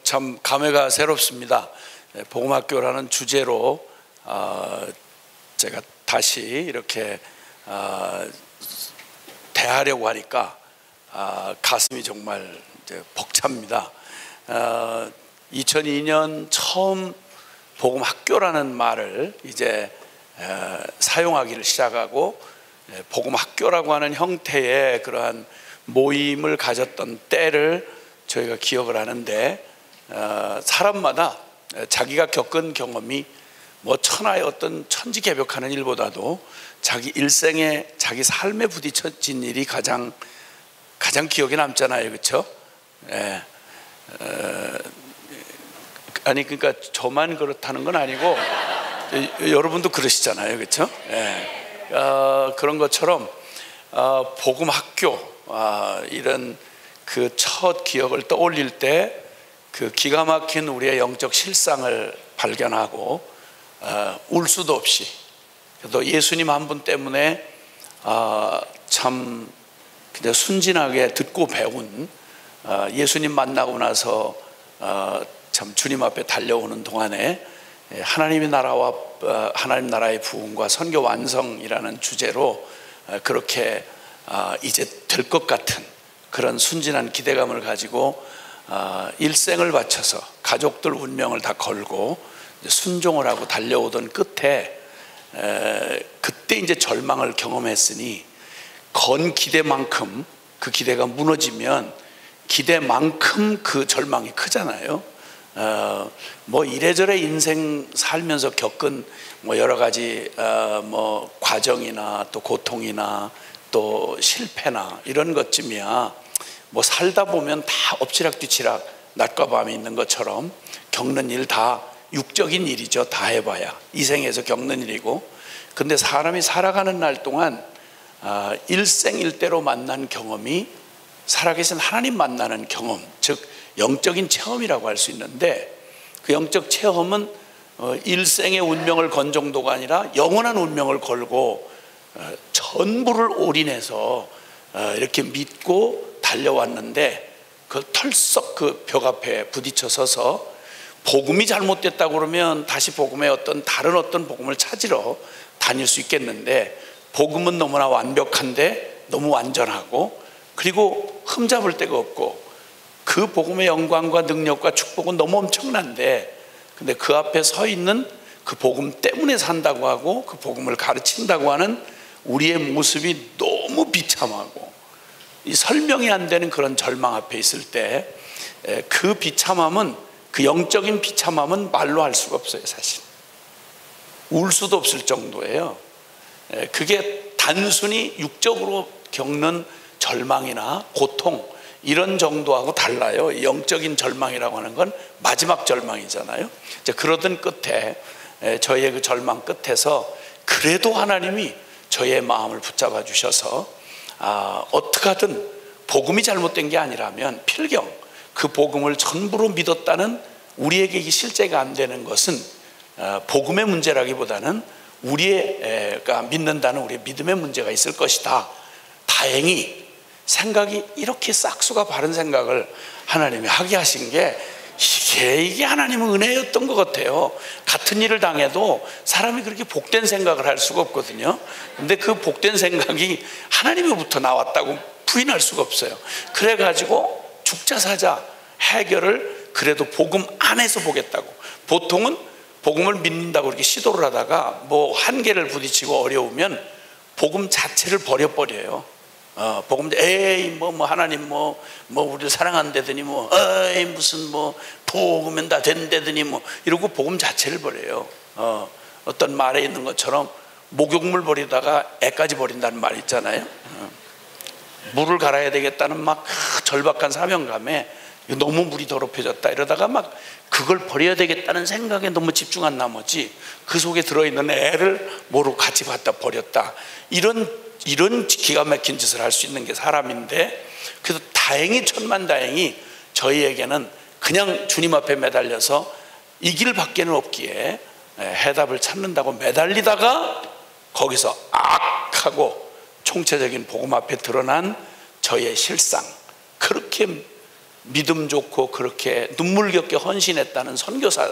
참 감회가 새롭습니다. 복음학교라는 주제로 제가 다시 이렇게 대하려고 하니까 가슴이 정말 이제 벅찹니다. 2002년 처음 복음학교라는 말을 이제 사용하기를 시작하고, 복음학교라고 하는 형태의 그러한 모임을 가졌던 때를 저희가 기억을 하는데, 사람마다 자기가 겪은 경험이 뭐 천하의 어떤 천지개벽하는 일보다도 자기 일생에 자기 삶에 부딪혀진 일이 가장 기억에 남잖아요, 그렇죠? 아니 그러니까 저만 그렇다는 건 아니고 여러분도 그러시잖아요, 그렇죠? 그런 것처럼 복음학교 이런 그 첫 기억을 떠올릴 때 그 기가 막힌 우리의 영적 실상을 발견하고 울 수도 없이, 또 예수님 한 분 때문에 참 그냥 순진하게 듣고 배운, 예수님 만나고 나서 참 주님 앞에 달려오는 동안에 하나님의 나라와 하나님 나라의 부흥과 선교 완성이라는 주제로 그렇게 이제 될 것 같은 그런 순진한 기대감을 가지고 일생을 바쳐서 가족들 운명을 다 걸고 순종을 하고 달려오던 끝에 그때 이제 절망을 경험했으니, 건 기대만큼 그 기대가 무너지면 기대만큼 그 절망이 크잖아요. 뭐 이래저래 인생 살면서 겪은 뭐 여러 가지 뭐 과정이나 또 고통이나 또 실패나 이런 것쯤이야 뭐 살다 보면 다 엎치락뒤치락 낮과 밤이 있는 것처럼 겪는 일 다 육적인 일이죠. 다 해봐야 이 생에서 겪는 일이고, 근데 사람이 살아가는 날 동안 일생일대로 만난 경험이 살아계신 하나님 만나는 경험, 즉 영적인 체험이라고 할 수 있는데, 그 영적 체험은 일생의 운명을 건 정도가 아니라 영원한 운명을 걸고 전부를 올인해서 이렇게 믿고 달려왔는데, 그 털썩 그 벽 앞에 부딪혀 서서 복음이 잘못됐다고 그러면 다시 복음의 어떤 다른 어떤 복음을 찾으러 다닐 수 있겠는데, 복음은 너무나 완벽한데 너무 완전하고, 그리고 흠잡을 데가 없고, 그 복음의 영광과 능력과 축복은 너무 엄청난데, 근데 그 앞에 서 있는 그 복음 때문에 산다고 하고 그 복음을 가르친다고 하는 우리의 모습이 너무 비참하고 이 설명이 안 되는 그런 절망 앞에 있을 때, 그 비참함은, 그 영적인 비참함은 말로 할 수가 없어요. 사실 울 수도 없을 정도예요. 그게 단순히 육적으로 겪는 절망이나 고통 이런 정도하고 달라요. 영적인 절망이라고 하는 건 마지막 절망이잖아요. 그러던 끝에, 저희의 그 절망 끝에서 그래도 하나님이 저희의 마음을 붙잡아 주셔서 어떻게 하든 복음이 잘못된 게 아니라면 필경 그 복음을 전부로 믿었다는 우리에게 이게 실제가 안 되는 것은 복음의 문제라기보다는 우리가 믿는다는 우리의 믿음의 문제가 있을 것이다. 다행히 생각이 이렇게 싹수가 바른 생각을 하나님이 하게 하신 게, 이게 하나님의 은혜였던 것 같아요. 같은 일을 당해도 사람이 그렇게 복된 생각을 할 수가 없거든요. 근데 그 복된 생각이 하나님으로부터 나왔다고 부인할 수가 없어요. 그래가지고 죽자 사자 해결을 그래도 복음 안에서 보겠다고, 보통은 복음을 믿는다고 이렇게 시도를 하다가 뭐 한계를 부딪히고 어려우면 복음 자체를 버려버려요. 복음, 뭐 하나님 뭐 우리를 사랑한다더니 에이 무슨 뭐 복음은 다 된다더니 뭐 이러고 복음 자체를 버려요. 어떤 말에 있는 것처럼 목욕물 버리다가 애까지 버린다는 말 있잖아요. 물을 갈아야 되겠다는 막 절박한 사명감에 너무 물이 더럽혀졌다 이러다가 막 그걸 버려야 되겠다는 생각에 너무 집중한 나머지 그 속에 들어있는 애를 모르고 같이 갖다 버렸다, 이런 기가 막힌 짓을 할 수 있는 게 사람인데, 그래서 다행히 천만다행히 저희에게는 그냥 주님 앞에 매달려서 이 길밖에는 없기에 해답을 찾는다고 매달리다가 거기서 악 하고 총체적인 복음 앞에 드러난 저희의 실상, 그렇게 믿음 좋고 그렇게 눈물겹게 헌신했다는 선교사,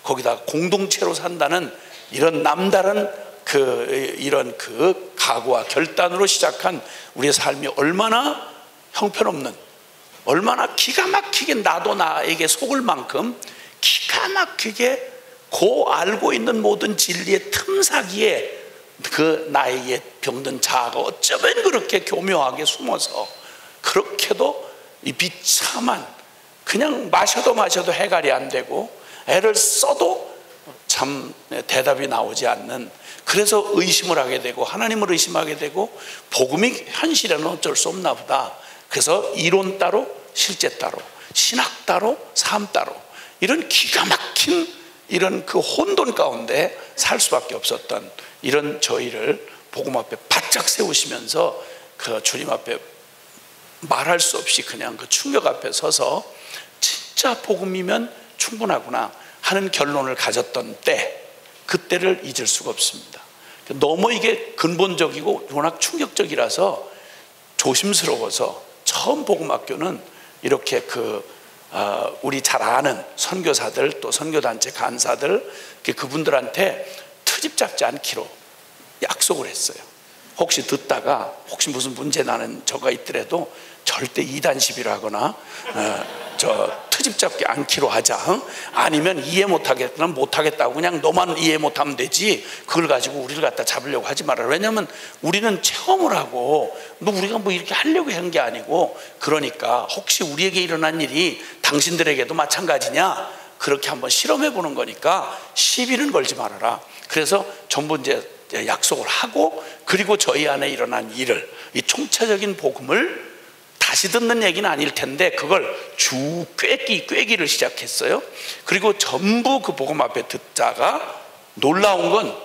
거기다 공동체로 산다는 이런 남다른 이런 각오와 결단으로 시작한 우리의 삶이 얼마나 형편없는, 얼마나 기가 막히게 나도 나에게 속을 만큼 기가 막히게 알고 있는 모든 진리의 틈사기에 나에게 병든 자아가 어쩌면 그렇게 교묘하게 숨어서 그렇게도 이 비참한, 그냥 마셔도 해결이 안 되고 애를 써도 참 대답이 나오지 않는, 그래서 의심을 하게 되고 하나님을 의심하게 되고 복음이 현실에는 어쩔 수 없나 보다. 그래서 이론 따로 실제 따로, 신학 따로 삶 따로, 이런 기가 막힌 이런 혼돈 가운데 살 수밖에 없었던 이런 저희를 복음 앞에 바짝 세우시면서 주님 앞에 말할 수 없이 그냥 충격 앞에 서서 진짜 복음이면 충분하구나 하는 결론을 가졌던 때, 그때를 잊을 수가 없습니다. 너무 이게 근본적이고 워낙 충격적이라서 조심스러워서 처음 복음학교는 이렇게 우리 잘 아는 선교사들 또 선교단체 간사들 그분들한테 트집 잡지 않기로 약속을 했어요. 혹시 듣다가 혹시 무슨 문제 나는 저가 있더라도 절대 이단 시비를 하거나 트집 잡기 않기로 하자. 아니면 이해 못하겠거나 못하겠다고 그냥 너만 이해 못하면 되지, 그걸 가지고 우리를 갖다 잡으려고 하지 말아라. 왜냐하면 우리는 체험을 하고 우리가 뭐 이렇게 하려고 한 게 아니고, 그러니까 혹시 우리에게 일어난 일이 당신들에게도 마찬가지냐, 그렇게 한번 실험해 보는 거니까 시비는 걸지 말아라. 그래서 전부 이제 약속을 하고, 그리고 저희 안에 일어난 일을, 이 총체적인 복음을 다시 듣는 얘기는 아닐 텐데 그걸 쭉 꿰기를 시작했어요. 그리고 전부 그 복음 앞에 듣자가 놀라운 건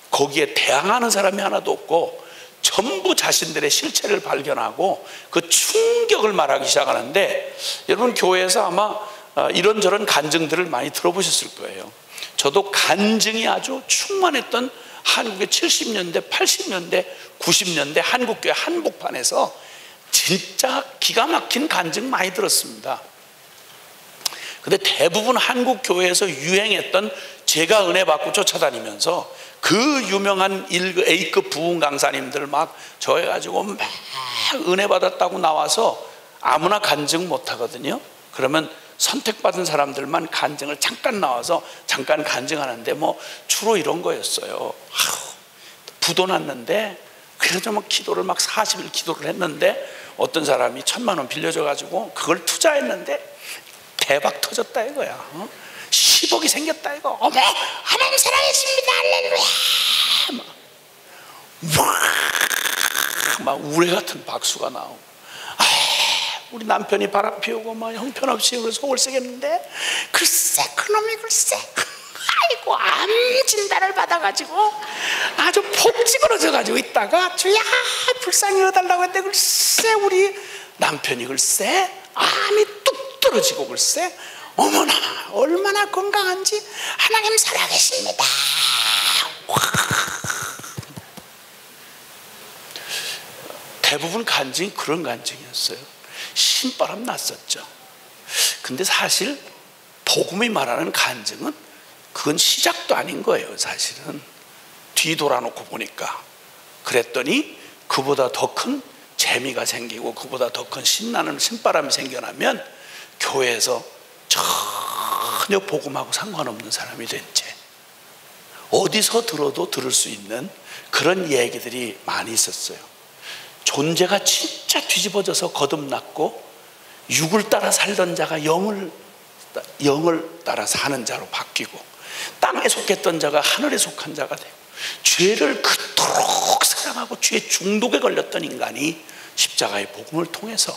거기에 대항하는 사람이 하나도 없고 전부 자신들의 실체를 발견하고 그 충격을 말하기 시작하는데, 여러분 교회에서 아마 이런저런 간증들을 많이 들어보셨을 거예요. 저도 간증이 아주 충만했던 한국의 70년대, 80년대, 90년대 한국교회 한복판에서 진짜 기가 막힌 간증 많이 들었습니다. 근데 대부분 한국 교회에서 유행했던, 제가 은혜 받고 쫓아다니면서 그 유명한 A급 부흥 강사님들 막 저해가지고 막 은혜 받았다고 나와서 아무나 간증 못 하거든요. 그러면 선택받은 사람들만 간증을 잠깐 나와서 잠깐 간증하는데 주로 이런 거였어요. 부도 났는데 그래서 기도를 막 40일 기도를 했는데 어떤 사람이 1,000만 원 빌려줘가지고 그걸 투자했는데 대박 터졌다 이거야. 10억이 생겼다 이거. 어머, 하나님 살아계십니다, 할렐루야. 막 우레 같은 박수가 나오고, 우리 남편이 바람 피우고 형편없이 속을 쓰겠는데 글쎄 그놈이 글쎄 아이고 암 진단을 받아가지고 아주 폭 찌그러져가지고 있다가 주야 불쌍히 여달라고 했는데 글쎄 우리 남편이 글쎄 암이 뚝 떨어지고 글쎄 어머나 얼마나 건강한지 하나님 살아계십니다. 대부분 간증이 그런 간증이었어요. 신바람 났었죠. 근데 사실 복음이 말하는 간증은 그건 시작도 아닌 거예요. 사실은 뒤돌아놓고 보니까. 그랬더니 그보다 더 큰 재미가 생기고 그보다 더 큰 신나는 신바람이 생겨나면 교회에서 전혀 복음하고 상관없는 사람이 된 채 어디서 들어도 들을 수 있는 그런 얘기들이 많이 있었어요. 존재가 진짜 뒤집어져서 거듭났고 육을 따라 살던 자가 영을 따라 사는 자로 바뀌고, 땅에 속했던 자가 하늘에 속한 자가 되고, 죄를 그토록 사랑하고 죄 중독에 걸렸던 인간이 십자가의 복음을 통해서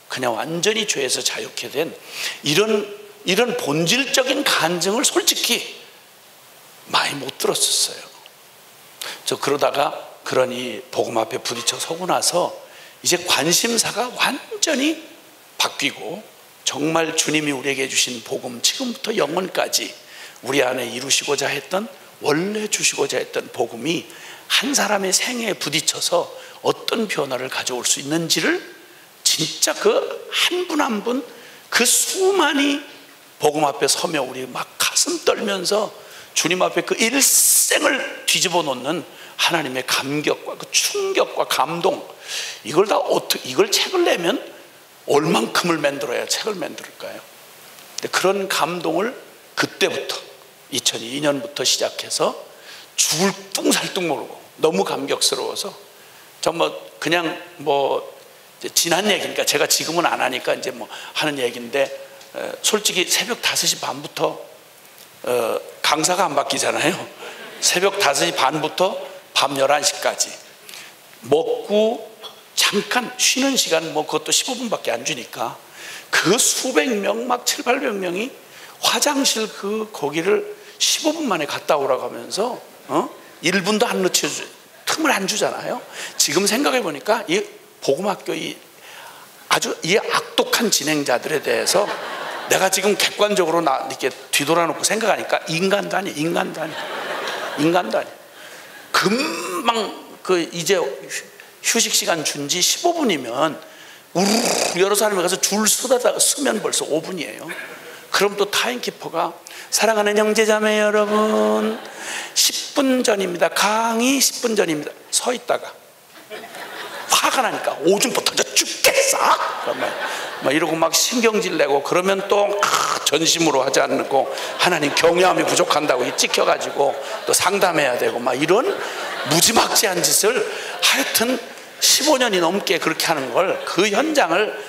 그냥 완전히 죄에서 자유케 된 이런 본질적인 간증을 솔직히 많이 못 들었었어요. 저 그러다가 그런 이 복음 앞에 부딪혀 서고 나서 이제 관심사가 완전히 바뀌고, 정말 주님이 우리에게 주신 복음, 지금부터 영원까지 우리 안에 이루시고자 했던, 원래 주시고자 했던 복음이 한 사람의 생애에 부딪혀서 어떤 변화를 가져올 수 있는지를 진짜 그 한 분 한 분 그 수많이 복음 앞에 서며 우리 막 가슴 떨면서 주님 앞에 그 일생을 뒤집어 놓는 하나님의 감격과 그 충격과 감동, 이걸 다 어떻게, 이걸 책을 내면 얼만큼을 만들어야 책을 만들까요? 근데 그런 감동을 그때부터 2002년부터 시작해서 죽을 뚱살뚱 모르고 너무 감격스러워서 정말 그냥 뭐 지난 얘기니까 제가 지금은 안 하니까 이제 뭐 하는 얘기인데, 솔직히 새벽 5시 반부터 강사가 안 바뀌잖아요. 새벽 5시 반부터 밤 11시까지 먹고 잠깐 쉬는 시간 뭐 그것도 15분밖에 안 주니까 그 수백 명, 막 700~800명이 화장실 그 거기를 15분 만에 갔다 오라고 하면서 1분도 안 늦춰 틈을 안 주잖아요. 지금 생각해 보니까 이 복음학교 아주 이 악독한 진행자들에 대해서 내가 지금 객관적으로 이렇게 뒤돌아놓고 생각하니까 인간도 아니야. 금방 이제 휴식 시간 준 지 15분이면 우르르 여러 사람이 가서 줄 서다가 쓰면 벌써 5분이에요. 그럼 또 타임키퍼가 사랑하는 형제자매 여러분 10분 전입니다. 강의 10분 전입니다. 서 있다가 화가 나니까 오줌부터 던져 죽겠어 막 이러고 막 신경질 내고 그러면 또 전심으로 하지 않고 하나님 경외함이 부족한다고 찍혀가지고 또 상담해야 되고 막 이런 무지막지한 짓을 하여튼 15년이 넘게 그렇게 하는 걸, 그 현장을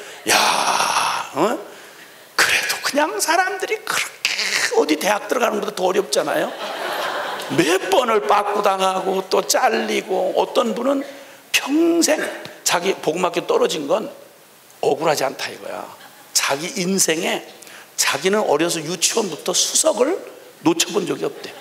그래도 그냥 사람들이 그렇게 어디 대학 들어가는 것보다 더 어렵잖아요. 몇 번을 빠꾸당하고 또 잘리고, 어떤 분은 평생 자기 복음학교 떨어진 건 억울하지 않다 이거야. 자기 인생에 자기는 어려서 유치원부터 수석을 놓쳐본 적이 없대.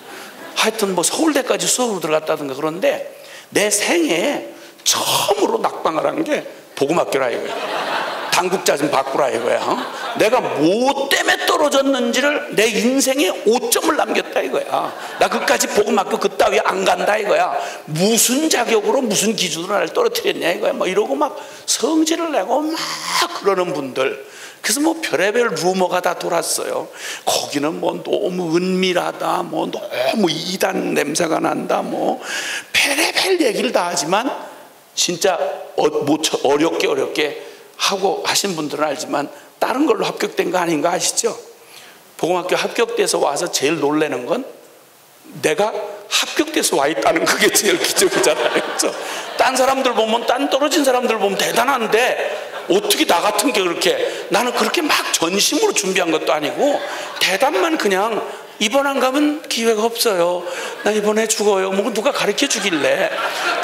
하여튼 뭐 서울대까지 수석으로 들어갔다든가. 그런데 내 생애에 처음으로 낙방을 한 게 복음학교라 이거야. 당국자 좀 바꾸라 이거야. 내가 뭐 때문에 떨어졌는지를 내 인생에 5점을 남겼다 이거야. 나 그까지 복음학교 그따위 안 간다 이거야. 무슨 자격으로 무슨 기준으로 나를 떨어뜨렸냐 이거야. 뭐 이러고 막 성질을 내고 막 그러는 분들. 그래서 뭐 별의별 루머가 다 돌았어요. 거기는 뭐 너무 은밀하다, 뭐 너무 이단 냄새가 난다, 뭐 별의별 얘기를 다 하지만 진짜 어렵게 하고 하신 분들은 알지만 다른 걸로 합격된 거 아닌가 아시죠? 복음학교 합격돼서 와서 제일 놀라는 건 내가 합격돼서 와 있다는, 그게 제일 기적이잖아요. 그렇죠? 딴 사람들 보면, 딴 떨어진 사람들 보면 대단한데 어떻게 나 같은 게 그렇게, 나는 그렇게 막 전심으로 준비한 것도 아니고 대답만 그냥 이번 안 가면 기회가 없어요. 나 이번에 죽어요. 뭐 누가 가르쳐 주길래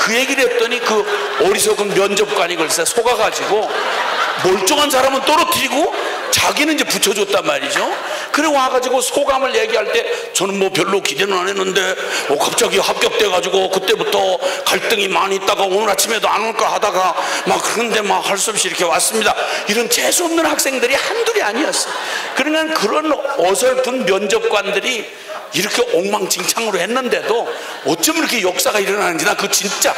그 얘기를 했더니 그 어리석은 면접관이 글쎄 속아가지고 멀쩡한 사람은 떨어뜨리고 자기는 이제 붙여줬단 말이죠. 그래 와가지고 소감을 얘기할 때 저는 뭐 별로 기대는 안 했는데 갑자기 합격돼가지고 그때부터 갈등이 많이 있다가 오늘 아침에도 안 올까 하다가 막 그런데 막 할 수 없이 이렇게 왔습니다. 이런 재수없는 학생들이 한둘이 아니었어. 그러니까 그런 어설픈 면접관들이 이렇게 엉망진창으로 했는데도 어쩜 이렇게 역사가 일어나는지, 나 그 진짜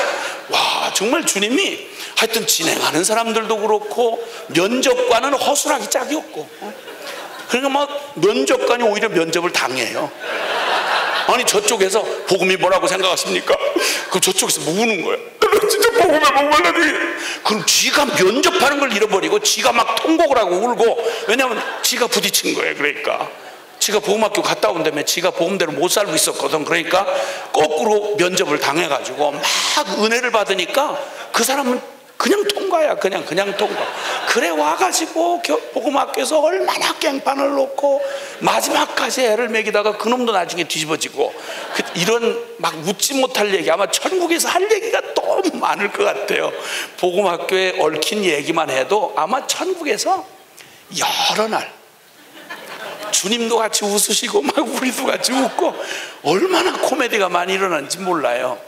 와, 정말 주님이 하여튼 진행하는 사람들도 그렇고 면접관은 허술하기 짝이 없고, 그러니까 막 면접관이 오히려 면접을 당해요. 아니 저쪽에서 복음이 뭐라고 생각하십니까? 그럼 저쪽에서 뭐 우는 거야. 진짜 복음에 목말라니. 그럼 지가 면접하는 걸 잃어버리고 지가 막 통곡을 하고 울고, 왜냐하면 지가 부딪힌 거예요. 그러니까 지가 복음학교 갔다 온 다음에 지가 복음대로 못 살고 있었거든. 그러니까 거꾸로 면접을 당해가지고 막 은혜를 받으니까 그 사람은 그냥 통과야. 그냥 통과. 그래 와가지고 복음학교에서 얼마나 깽판을 놓고 마지막까지 애를 먹이다가 그놈도 나중에 뒤집어지고, 이런 막 웃지 못할 얘기, 아마 천국에서 할 얘기가 너무 많을 것 같아요. 복음학교에 얽힌 얘기만 해도 아마 천국에서 여러 날 주님도 같이 웃으시고 막 우리도 같이 웃고 얼마나 코미디가 많이 일어나는지 몰라요.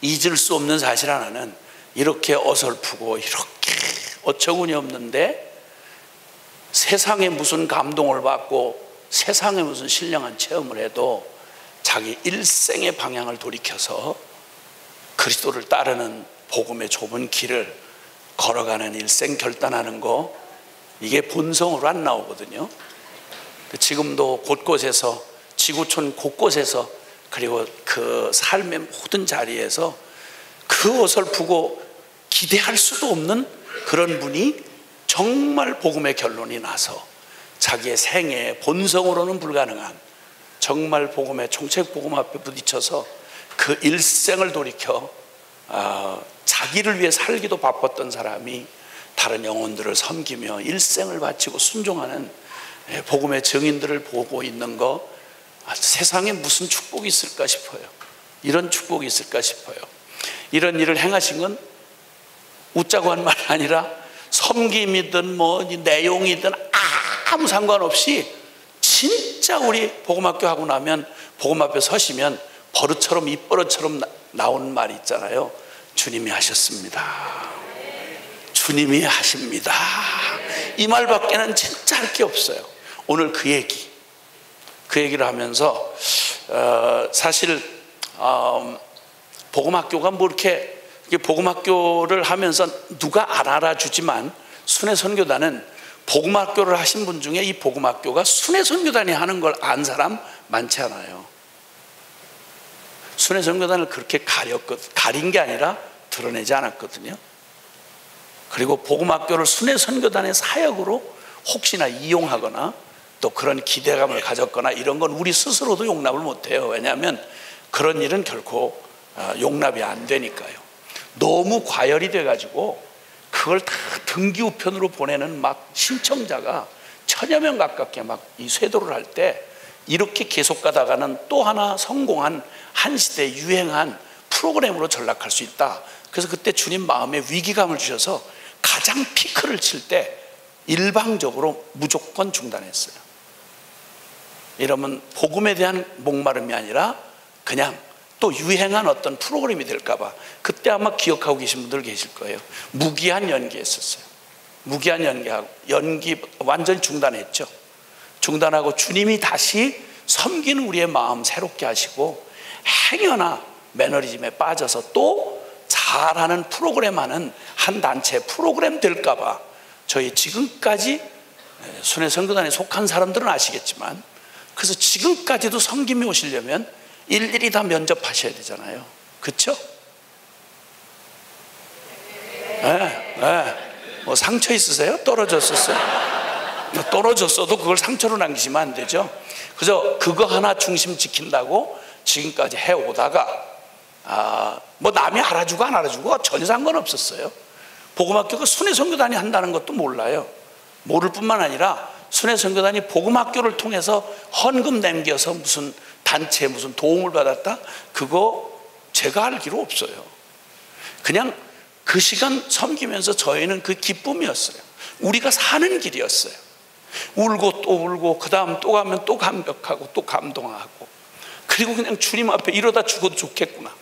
잊을 수 없는 사실 하나는, 이렇게 어설프고 이렇게 어처구니 없는데 세상에 무슨 감동을 받고 세상에 무슨 신령한 체험을 해도 자기 일생의 방향을 돌이켜서 그리스도를 따르는 복음의 좁은 길을 걸어가는 일생 결단하는 거, 이게 본성으로 안 나오거든요. 지금도 곳곳에서, 지구촌 곳곳에서, 그리고 그 삶의 모든 자리에서 그 어설프고 기대할 수도 없는 그런 분이 정말 복음의 결론이 나서 자기의 생애에 본성으로는 불가능한 정말 복음의 총책 복음 앞에 부딪혀서 그 일생을 돌이켜 자기를 위해 살기도 바빴던 사람이 다른 영혼들을 섬기며 일생을 바치고 순종하는 복음의 증인들을 보고 있는 거, 세상에 무슨 축복이 있을까 싶어요. 이런 축복이 있을까 싶어요. 이런 일을 행하신 건 웃자고 한 말이 아니라 섬김이든 뭐 내용이든 아무 상관없이 진짜 우리 복음학교 하고 나면 복음 앞에 서시면 버릇처럼 입버릇처럼 나오는 말이 있잖아요. 주님이 하셨습니다. 주님이 하십니다. 이 말밖에는 진짜 할 게 없어요. 오늘 그 얘기를 하면서 사실 복음학교가 뭐 이렇게 복음학교를 하면서 누가 안 알아주지만 순회선교단은 복음학교를 하신 분 중에 이 복음학교가 순회선교단이 하는 걸 안 사람 많지 않아요. 순회선교단을 그렇게 가린 게 아니라 드러내지 않았거든요. 그리고 복음학교를 순회선교단의 사역으로 혹시나 이용하거나 또 그런 기대감을 가졌거나 이런 건 우리 스스로도 용납을 못해요. 왜냐하면 그런 일은 결코 용납이 안 되니까요. 너무 과열이 돼가지고 그걸 다 등기 우편으로 보내는 막 신청자가 1000여 명 가깝게 막 이 쇄도를 할 때 이렇게 계속 가다가는 또 하나 성공한 한 시대 유행한 프로그램으로 전락할 수 있다. 그래서 그때 주님 마음에 위기감을 주셔서 가장 피크를 칠 때 일방적으로 무조건 중단했어요. 이러면 복음에 대한 목마름이 아니라 그냥 또 유행한 어떤 프로그램이 될까봐. 그때 아마 기억하고 계신 분들 계실 거예요. 무기한 연기했었어요. 무기한 연기 완전히 중단했죠. 중단하고 주님이 다시 섬기는 우리의 마음 새롭게 하시고 행여나 매너리즘에 빠져서 또 잘하는 프로그램 하는 한 단체 프로그램 될까봐 저희 지금까지 순회선교단에 속한 사람들은 아시겠지만 그래서 지금까지도 섬김이 오시려면 일일이 다 면접하셔야 되잖아요. 그렇죠? 뭐 상처 있으세요? 떨어졌었어요? 떨어졌어도 그걸 상처로 남기시면 안 되죠. 그래서 그거 하나 중심 지킨다고 지금까지 해오다가 뭐 남이 알아주고 안 알아주고 전혀 상관없었어요. 복음학교가 순회선교단이 한다는 것도 몰라요. 모를 뿐만 아니라 순회선교단이 복음학교를 통해서 헌금 남겨서 무슨 단체에 무슨 도움을 받았다? 그거 제가 알기로 없어요. 그냥 그 시간 섬기면서 저희는 그 기쁨이었어요. 우리가 사는 길이었어요. 울고 또 울고 그 다음 또 가면 또 감격하고 또 감동하고 그리고 그냥 주님 앞에 이러다 죽어도 좋겠구나.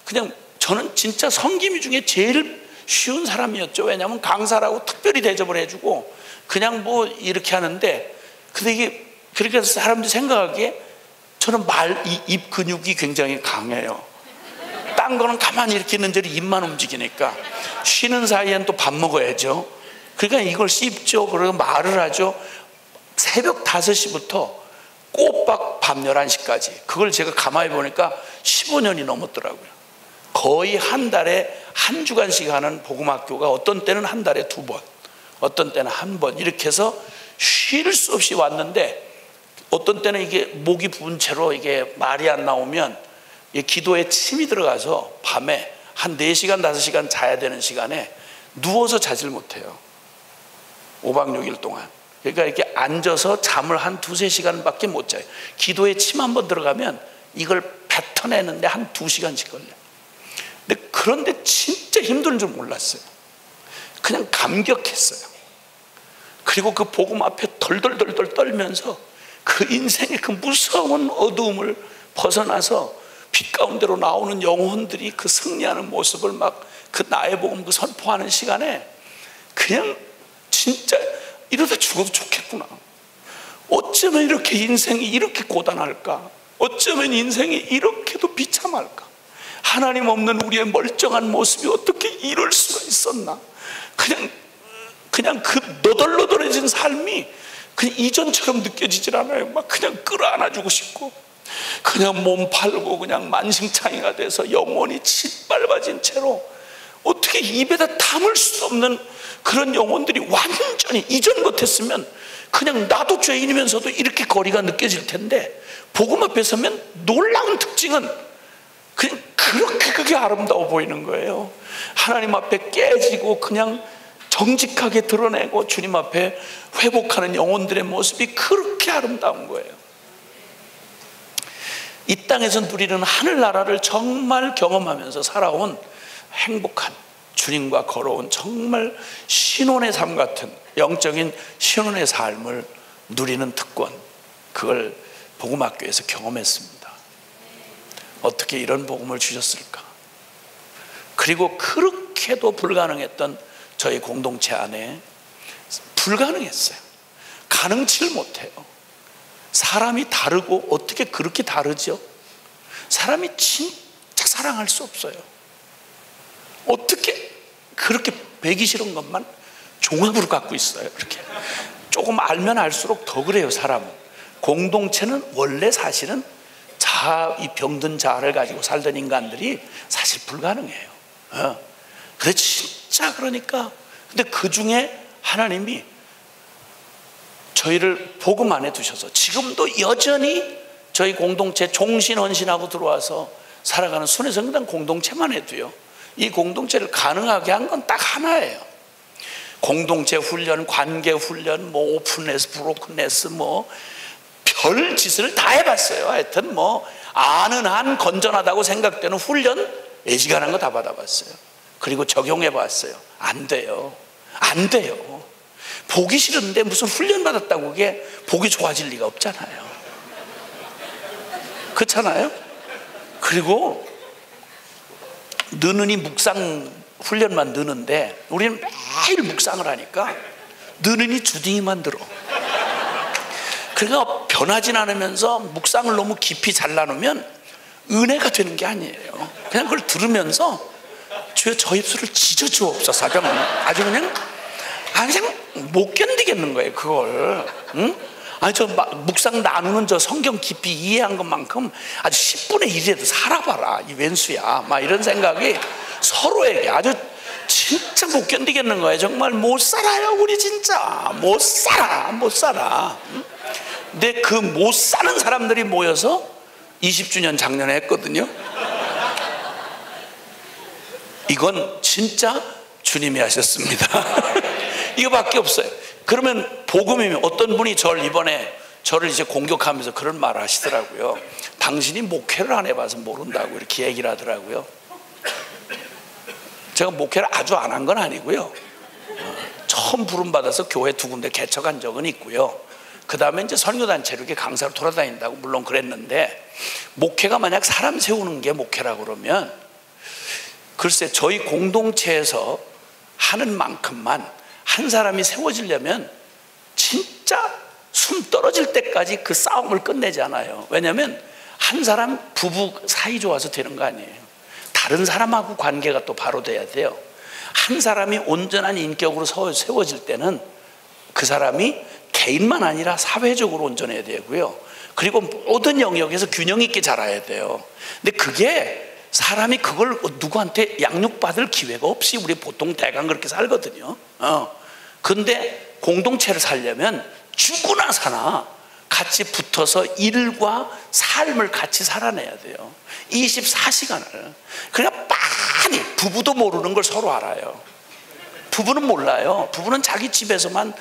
그냥 저는 진짜 섬김이 중에 제일 쉬운 사람이었죠. 왜냐하면 강사라고 특별히 대접을 해주고 그냥 뭐 이렇게 하는데 근데 이게 그러니까 사람들이 생각하기에 저는 입 근육이 굉장히 강해요. 딴 거는 가만히 이렇게 있는 자리 입만 움직이니까 쉬는 사이엔 또 밥 먹어야죠. 그러니까 이걸 씹죠. 그리고 말을 하죠. 새벽 5시부터 꼬박 밤 11시까지 그걸 제가 가만히 보니까 15년이 넘었더라고요. 거의 한 달에 한 주간씩 하는 복음학교가 어떤 때는 한 달에 2번 어떤 때는 1번 이렇게 해서 쉴 수 없이 왔는데 어떤 때는 이게 목이 부은 채로 이게 말이 안 나오면 기도에 침이 들어가서 밤에 한 4시간 5시간 자야 되는 시간에 누워서 자질 못해요. 5박 6일 동안. 그러니까 이렇게 앉아서 잠을 한 2-3시간밖에 못 자요. 기도에 침 한번 들어가면 이걸 뱉어내는데 한 2시간씩 걸려요. 그런데 진짜 힘든 줄 몰랐어요. 그냥 감격했어요. 그리고 그 복음 앞에 덜덜덜덜 떨면서 그 인생의 그 무서운 어두움을 벗어나서 빛 가운데로 나오는 영혼들이 그 승리하는 모습을 막 그 나의 복음 그 선포하는 시간에 그냥 진짜 이러다 죽어도 좋겠구나. 어쩌면 이렇게 인생이 이렇게 고단할까? 어쩌면 인생이 이렇게도 비참할까? 하나님 없는 우리의 멀쩡한 모습이 어떻게 이럴 수가 있었나? 그냥 그냥 그 너덜너덜해진 삶이 그냥 이전처럼 느껴지질 않아요. 막 그냥 끌어안아주고 싶고, 그냥 몸 팔고 그냥 만신창이가 돼서 영혼이 짓밟아진 채로 어떻게 입에다 담을 수 없는 그런 영혼들이 완전히 이전 같았으면 그냥 나도 죄인이면서도 이렇게 거리가 느껴질 텐데, 복음 앞에 서면 놀라운 특징은 그냥 그렇게 그게 아름다워 보이는 거예요. 하나님 앞에 깨지고 그냥 정직하게 드러내고 주님 앞에 회복하는 영혼들의 모습이 그렇게 아름다운 거예요. 이 땅에서 누리는 하늘나라를 정말 경험하면서 살아온 행복한, 주님과 걸어온 정말 신혼의 삶 같은 영적인 신혼의 삶을 누리는 특권, 그걸 복음학교에서 경험했습니다. 어떻게 이런 복음을 주셨을까? 그리고 그렇게도 불가능했던 저희 공동체 안에 불가능했어요. 가능치를 못해요. 사람이 다르고 어떻게 그렇게 다르죠? 사람이 진짜 사랑할 수 없어요. 어떻게 그렇게 배기 싫은 것만 종합으로 갖고 있어요. 이렇게 조금 알면 알수록 더 그래요. 사람은. 공동체는 원래 사실은 이 병든 자아를 가지고 살던 인간들이 사실 불가능해요. 그래 진짜. 그러니까 근데 그 중에 하나님이 저희를 복음 안에 두셔서 지금도 여전히 저희 공동체 종신헌신하고 들어와서 살아가는 순회성당 공동체만 해도요, 이 공동체를 가능하게 한 건 딱 하나예요. 공동체 훈련, 관계 훈련, 뭐 오픈네스, 브로큰네스, 뭐 별 짓을 다 해봤어요. 하여튼 뭐 아는 한 건전하다고 생각되는 훈련 애지간한 거 다 받아봤어요. 그리고 적용해봤어요. 안 돼요. 안 돼요. 보기 싫은데 무슨 훈련 받았다고 그게 보기 좋아질 리가 없잖아요. 그렇잖아요. 그리고 느느니 묵상 훈련만 느는데 우리는 매일 묵상을 하니까 느느니 주둥이만 들어. 그러니까 변하진 않으면서 묵상을 너무 깊이 잘 나누면 은혜가 되는 게 아니에요. 그냥 그걸 들으면서 주여 저 입술을 찢어주옵소서. 아주 그냥 못 견디겠는 거예요. 그걸. 응? 아니 저 묵상 나누는 저 성경 깊이 이해한 것만큼 아주 10분의 1이라도 살아봐라 이 왼수야, 막 이런 생각이 서로에게 아주 진짜 못 견디겠는 거예요. 정말 못 살아요. 우리 진짜 못 살아. 응? 근데 그 못 사는 사람들이 모여서 20주년 작년에 했거든요. 이건 진짜 주님이 하셨습니다. 이거밖에 없어요. 그러면 복음이면 어떤 분이 저를 이제 공격하면서 그런 말을 하시더라고요. 당신이 목회를 안 해봐서 모른다고 이렇게 얘기를 하더라고요. 제가 목회를 아주 안 한 건 아니고요. 처음 부름받아서 교회 2군데 개척한 적은 있고요. 그 다음에 이제 선교단체로 이렇게 강사로 돌아다닌다고 물론 그랬는데, 목회가 만약 사람 세우는 게 목회라고 그러면 글쎄 저희 공동체에서 하는 만큼만 한 사람이 세워지려면 진짜 숨 떨어질 때까지 그 싸움을 끝내지 않아요. 왜냐하면 한 사람 부부 사이 좋아서 되는 거 아니에요. 다른 사람하고 관계가 또 바로 돼야 돼요. 한 사람이 온전한 인격으로 세워질 때는 그 사람이 개인만 아니라 사회적으로 온전해야 되고요. 그리고 모든 영역에서 균형 있게 자라야 돼요. 근데 그게 사람이 그걸 누구한테 양육받을 기회가 없이 우리 보통 대강 그렇게 살거든요. 근데 공동체를 살려면 죽으나 사나 같이 붙어서 일과 삶을 같이 살아내야 돼요. 24시간을. 그러니까 많이 부부도 모르는 걸 서로 알아요. 부부는 몰라요. 부부는 자기 집에서만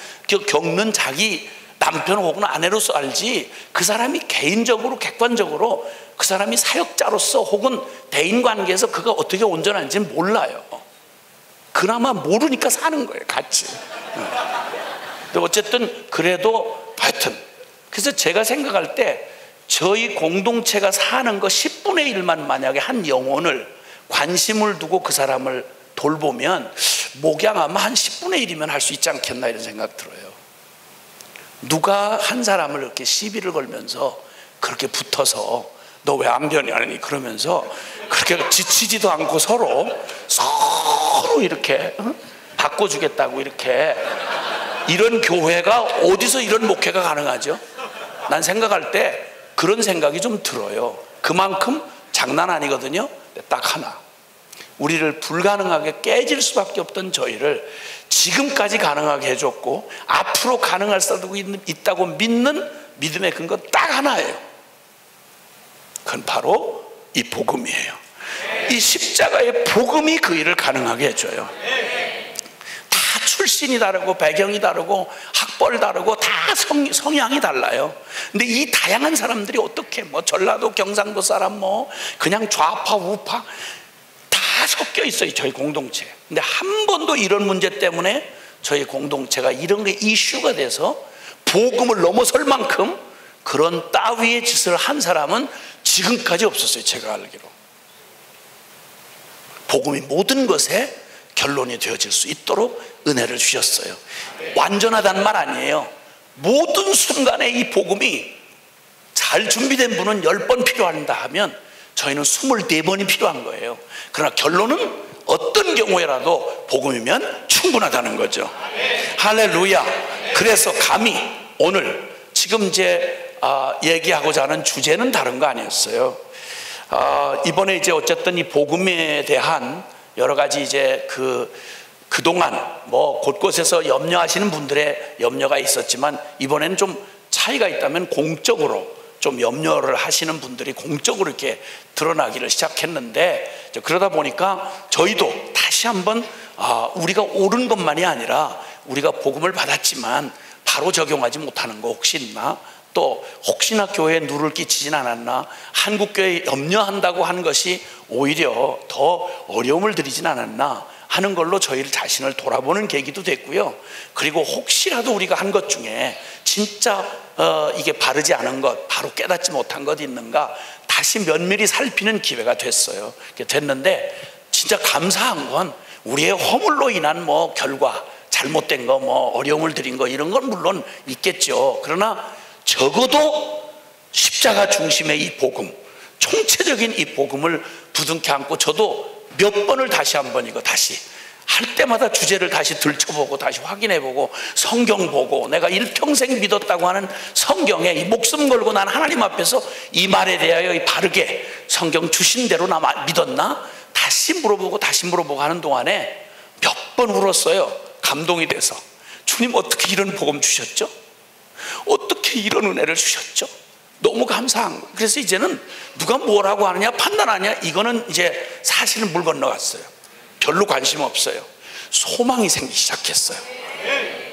겪는 자기 남편 혹은 아내로서 알지, 그 사람이 개인적으로 객관적으로 그 사람이 사역자로서 혹은 대인관계에서 그가 어떻게 온전한지는 몰라요. 그나마 모르니까 사는 거예요, 같이. 근데 어쨌든 그래도 하여튼 그래서 제가 생각할 때 저희 공동체가 사는 거 10분의 1만 만약에 한 영혼을 관심을 두고 그 사람을 돌보면 목양 아마 한 10분의 1이면 할 수 있지 않겠나 이런 생각 들어요. 누가 한 사람을 이렇게 시비를 걸면서 그렇게 붙어서 너 왜 안 변하니 그러면서 그렇게 지치지도 않고 서로 이렇게 바꿔주겠다고 이렇게 이런 교회가 어디서 이런 목회가 가능하죠? 난 생각할 때 그런 생각이 좀 들어요. 그만큼 장난 아니거든요. 딱 하나, 우리를 불가능하게 깨질 수밖에 없던 저희를 지금까지 가능하게 해줬고 앞으로 가능할 수도 있다고 믿는 믿음의 근거 딱 하나예요. 그건 바로 이 복음이에요. 이 십자가의 복음이 그 일을 가능하게 해줘요. 다 출신이 다르고 배경이 다르고 학벌 다르고 다 성향이 달라요. 근데 이 다양한 사람들이 어떻게 뭐 전라도 경상도 사람 뭐 그냥 좌파 우파 다 섞여 있어요, 저희 공동체. 근데 한 번도 이런 문제 때문에 저희 공동체가 이런 게 이슈가 돼서 복음을 넘어설 만큼 그런 따위의 짓을 한 사람은 지금까지 없었어요, 제가 알기로. 복음이 모든 것에 결론이 되어질 수 있도록 은혜를 주셨어요. 완전하단 말 아니에요. 모든 순간에 이 복음이 잘 준비된 분은 10번 필요한다 하면 저희는 24번이 필요한 거예요. 그러나 결론은 어떤 경우에라도 복음이면 충분하다는 거죠. 할렐루야. 그래서 감히 오늘 지금 이제 얘기하고자 하는 주제는 다른 거 아니었어요. 이번에 이제 어쨌든 이 복음에 대한 여러 가지 이제 그동안 뭐 곳곳에서 염려하시는 분들의 염려가 있었지만 이번에는 좀 차이가 있다면 공적으로 좀 염려를 하시는 분들이 공적으로 이렇게 드러나기를 시작했는데, 그러다 보니까 저희도 다시 한번 우리가 옳은 것만이 아니라 우리가 복음을 받았지만 바로 적용하지 못하는 거 혹시 있나, 또 혹시나 교회에 누를 끼치진 않았나, 한국교회에 염려한다고 하는 것이 오히려 더 어려움을 드리진 않았나 하는 걸로 저희 자신을 돌아보는 계기도 됐고요. 그리고 혹시라도 우리가 한 것 중에 진짜 이게 바르지 않은 것, 바로 깨닫지 못한 것 있는가 다시 면밀히 살피는 기회가 됐어요. 됐는데 진짜 감사한 건 우리의 허물로 인한 뭐 결과, 잘못된 거, 뭐 어려움을 드린 거 이런 건 물론 있겠죠. 그러나 적어도 십자가 중심의 이 복음, 총체적인 이 복음을 부둥켜 안고 저도 몇 번을 다시 한번 이거 다시 할 때마다 주제를 다시 들춰보고 다시 확인해보고 성경 보고 내가 일평생 믿었다고 하는 성경에 이 목숨 걸고 난 하나님 앞에서 이 말에 대하여 이 바르게 성경 주신 대로 나 믿었나? 다시 물어보고 다시 물어보고 하는 동안에 몇 번 울었어요. 감동이 돼서. 주님 어떻게 이런 복음 주셨죠? 어떻게 이런 은혜를 주셨죠? 너무 감사한 거예요. 그래서 이제는 누가 뭐라고 하느냐 판단하냐 이거는 이제 사실은 물 건너갔어요. 별로 관심 없어요. 소망이 생기기 시작했어요.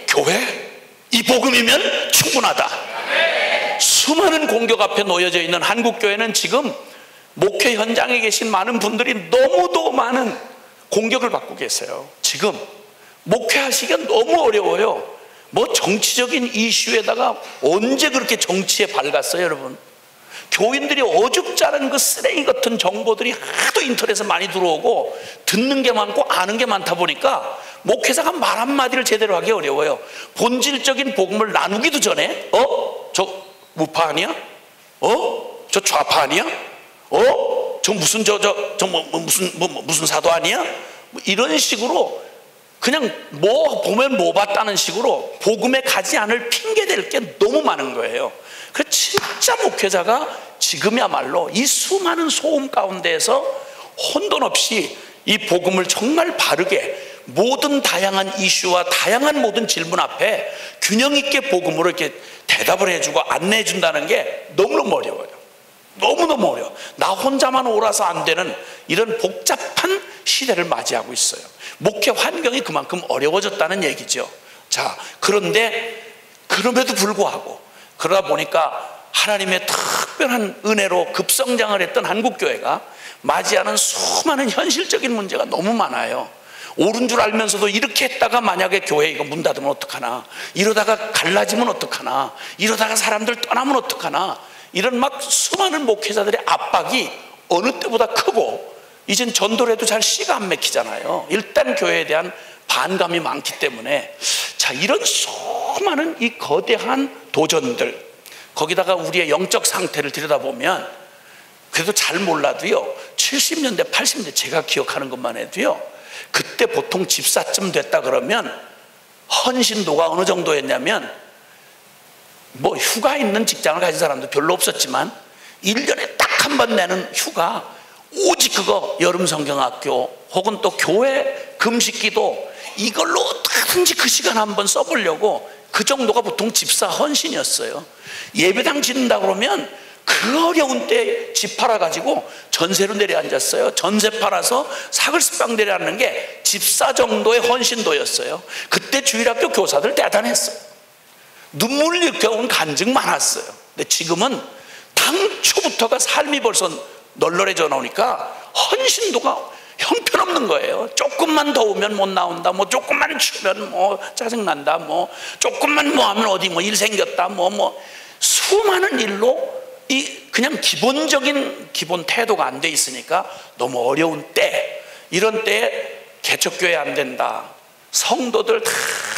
교회 이 복음이면 충분하다. 수많은 공격 앞에 놓여져 있는 한국교회는 지금 목회 현장에 계신 많은 분들이 너무도 많은 공격을 받고 계세요. 지금 목회하시기가 너무 어려워요. 뭐 정치적인 이슈에다가 언제 그렇게 정치에 밝았어요, 여러분? 교인들이 어줍잖은 그 쓰레기 같은 정보들이 하도 인터넷에 많이 들어오고 듣는 게 많고 아는 게 많다 보니까 목회자가 말 한마디를 제대로 하기 어려워요. 본질적인 복음을 나누기도 전에 저 우파 아니야? 저 좌파 아니야? 저 무슨 무슨 사도 아니야? 이런 식으로 그냥 뭐 보면 뭐 봤다는 식으로 복음에 가지 않을 핑계댈 게 너무 많은 거예요. 그 진짜 목회자가 지금이야말로 이 수많은 소음 가운데에서 혼돈 없이 이 복음을 정말 바르게 모든 다양한 이슈와 다양한 모든 질문 앞에 균형 있게 복음으로 이렇게 대답을 해주고 안내해 준다는 게 너무너무 어려워요. 너무너무 어려워. 나 혼자만 옳아서 안 되는 이런 복잡한 시대를 맞이하고 있어요. 목회 환경이 그만큼 어려워졌다는 얘기죠. 자, 그런데 그럼에도 불구하고 그러다 보니까 하나님의 특별한 은혜로 급성장을 했던 한국교회가 맞이하는 수많은 현실적인 문제가 너무 많아요. 옳은 줄 알면서도 이렇게 했다가 만약에 교회 이거 문 닫으면 어떡하나, 이러다가 갈라지면 어떡하나, 이러다가 사람들 떠나면 어떡하나, 이런 막 수많은 목회자들의 압박이 어느 때보다 크고 이젠 전도를 해도 잘 씨가 안 맥히잖아요. 일단 교회에 대한 반감이 많기 때문에 자, 이런 수많은 이 거대한 도전들, 거기다가 우리의 영적 상태를 들여다보면 그래도 잘 몰라도요 70년대 80년대 제가 기억하는 것만 해도요 그때 보통 집사쯤 됐다 그러면 헌신도가 어느 정도였냐면, 뭐 휴가 있는 직장을 가진 사람도 별로 없었지만 1년에 딱 한 번 내는 휴가, 오직 그거 여름 성경학교 혹은 또 교회 금식기도 이걸로 어떻게든지 그 시간 한번 써보려고, 그 정도가 보통 집사 헌신이었어요. 예배당 짓는다 그러면 그 어려운 때 집 팔아가지고 전세로 내려앉았어요. 전세 팔아서 사글스방 내려앉는 게 집사 정도의 헌신도였어요. 그때 주일학교 교사들 대단했어요. 눈물을 일깨우는 간증 많았어요. 근데 지금은 당초부터가 삶이 벌써 널널해져 나오니까 헌신도가 형편없는 거예요. 조금만 더우면 못 나온다, 뭐 조금만 추면 뭐 짜증난다, 뭐 조금만 뭐 하면 어디 뭐 일 생겼다, 뭐 수많은 일로 이 그냥 기본적인 기본 태도가 안 돼 있으니까 너무 어려운 때, 이런 때에 개척교회 안 된다, 성도들 다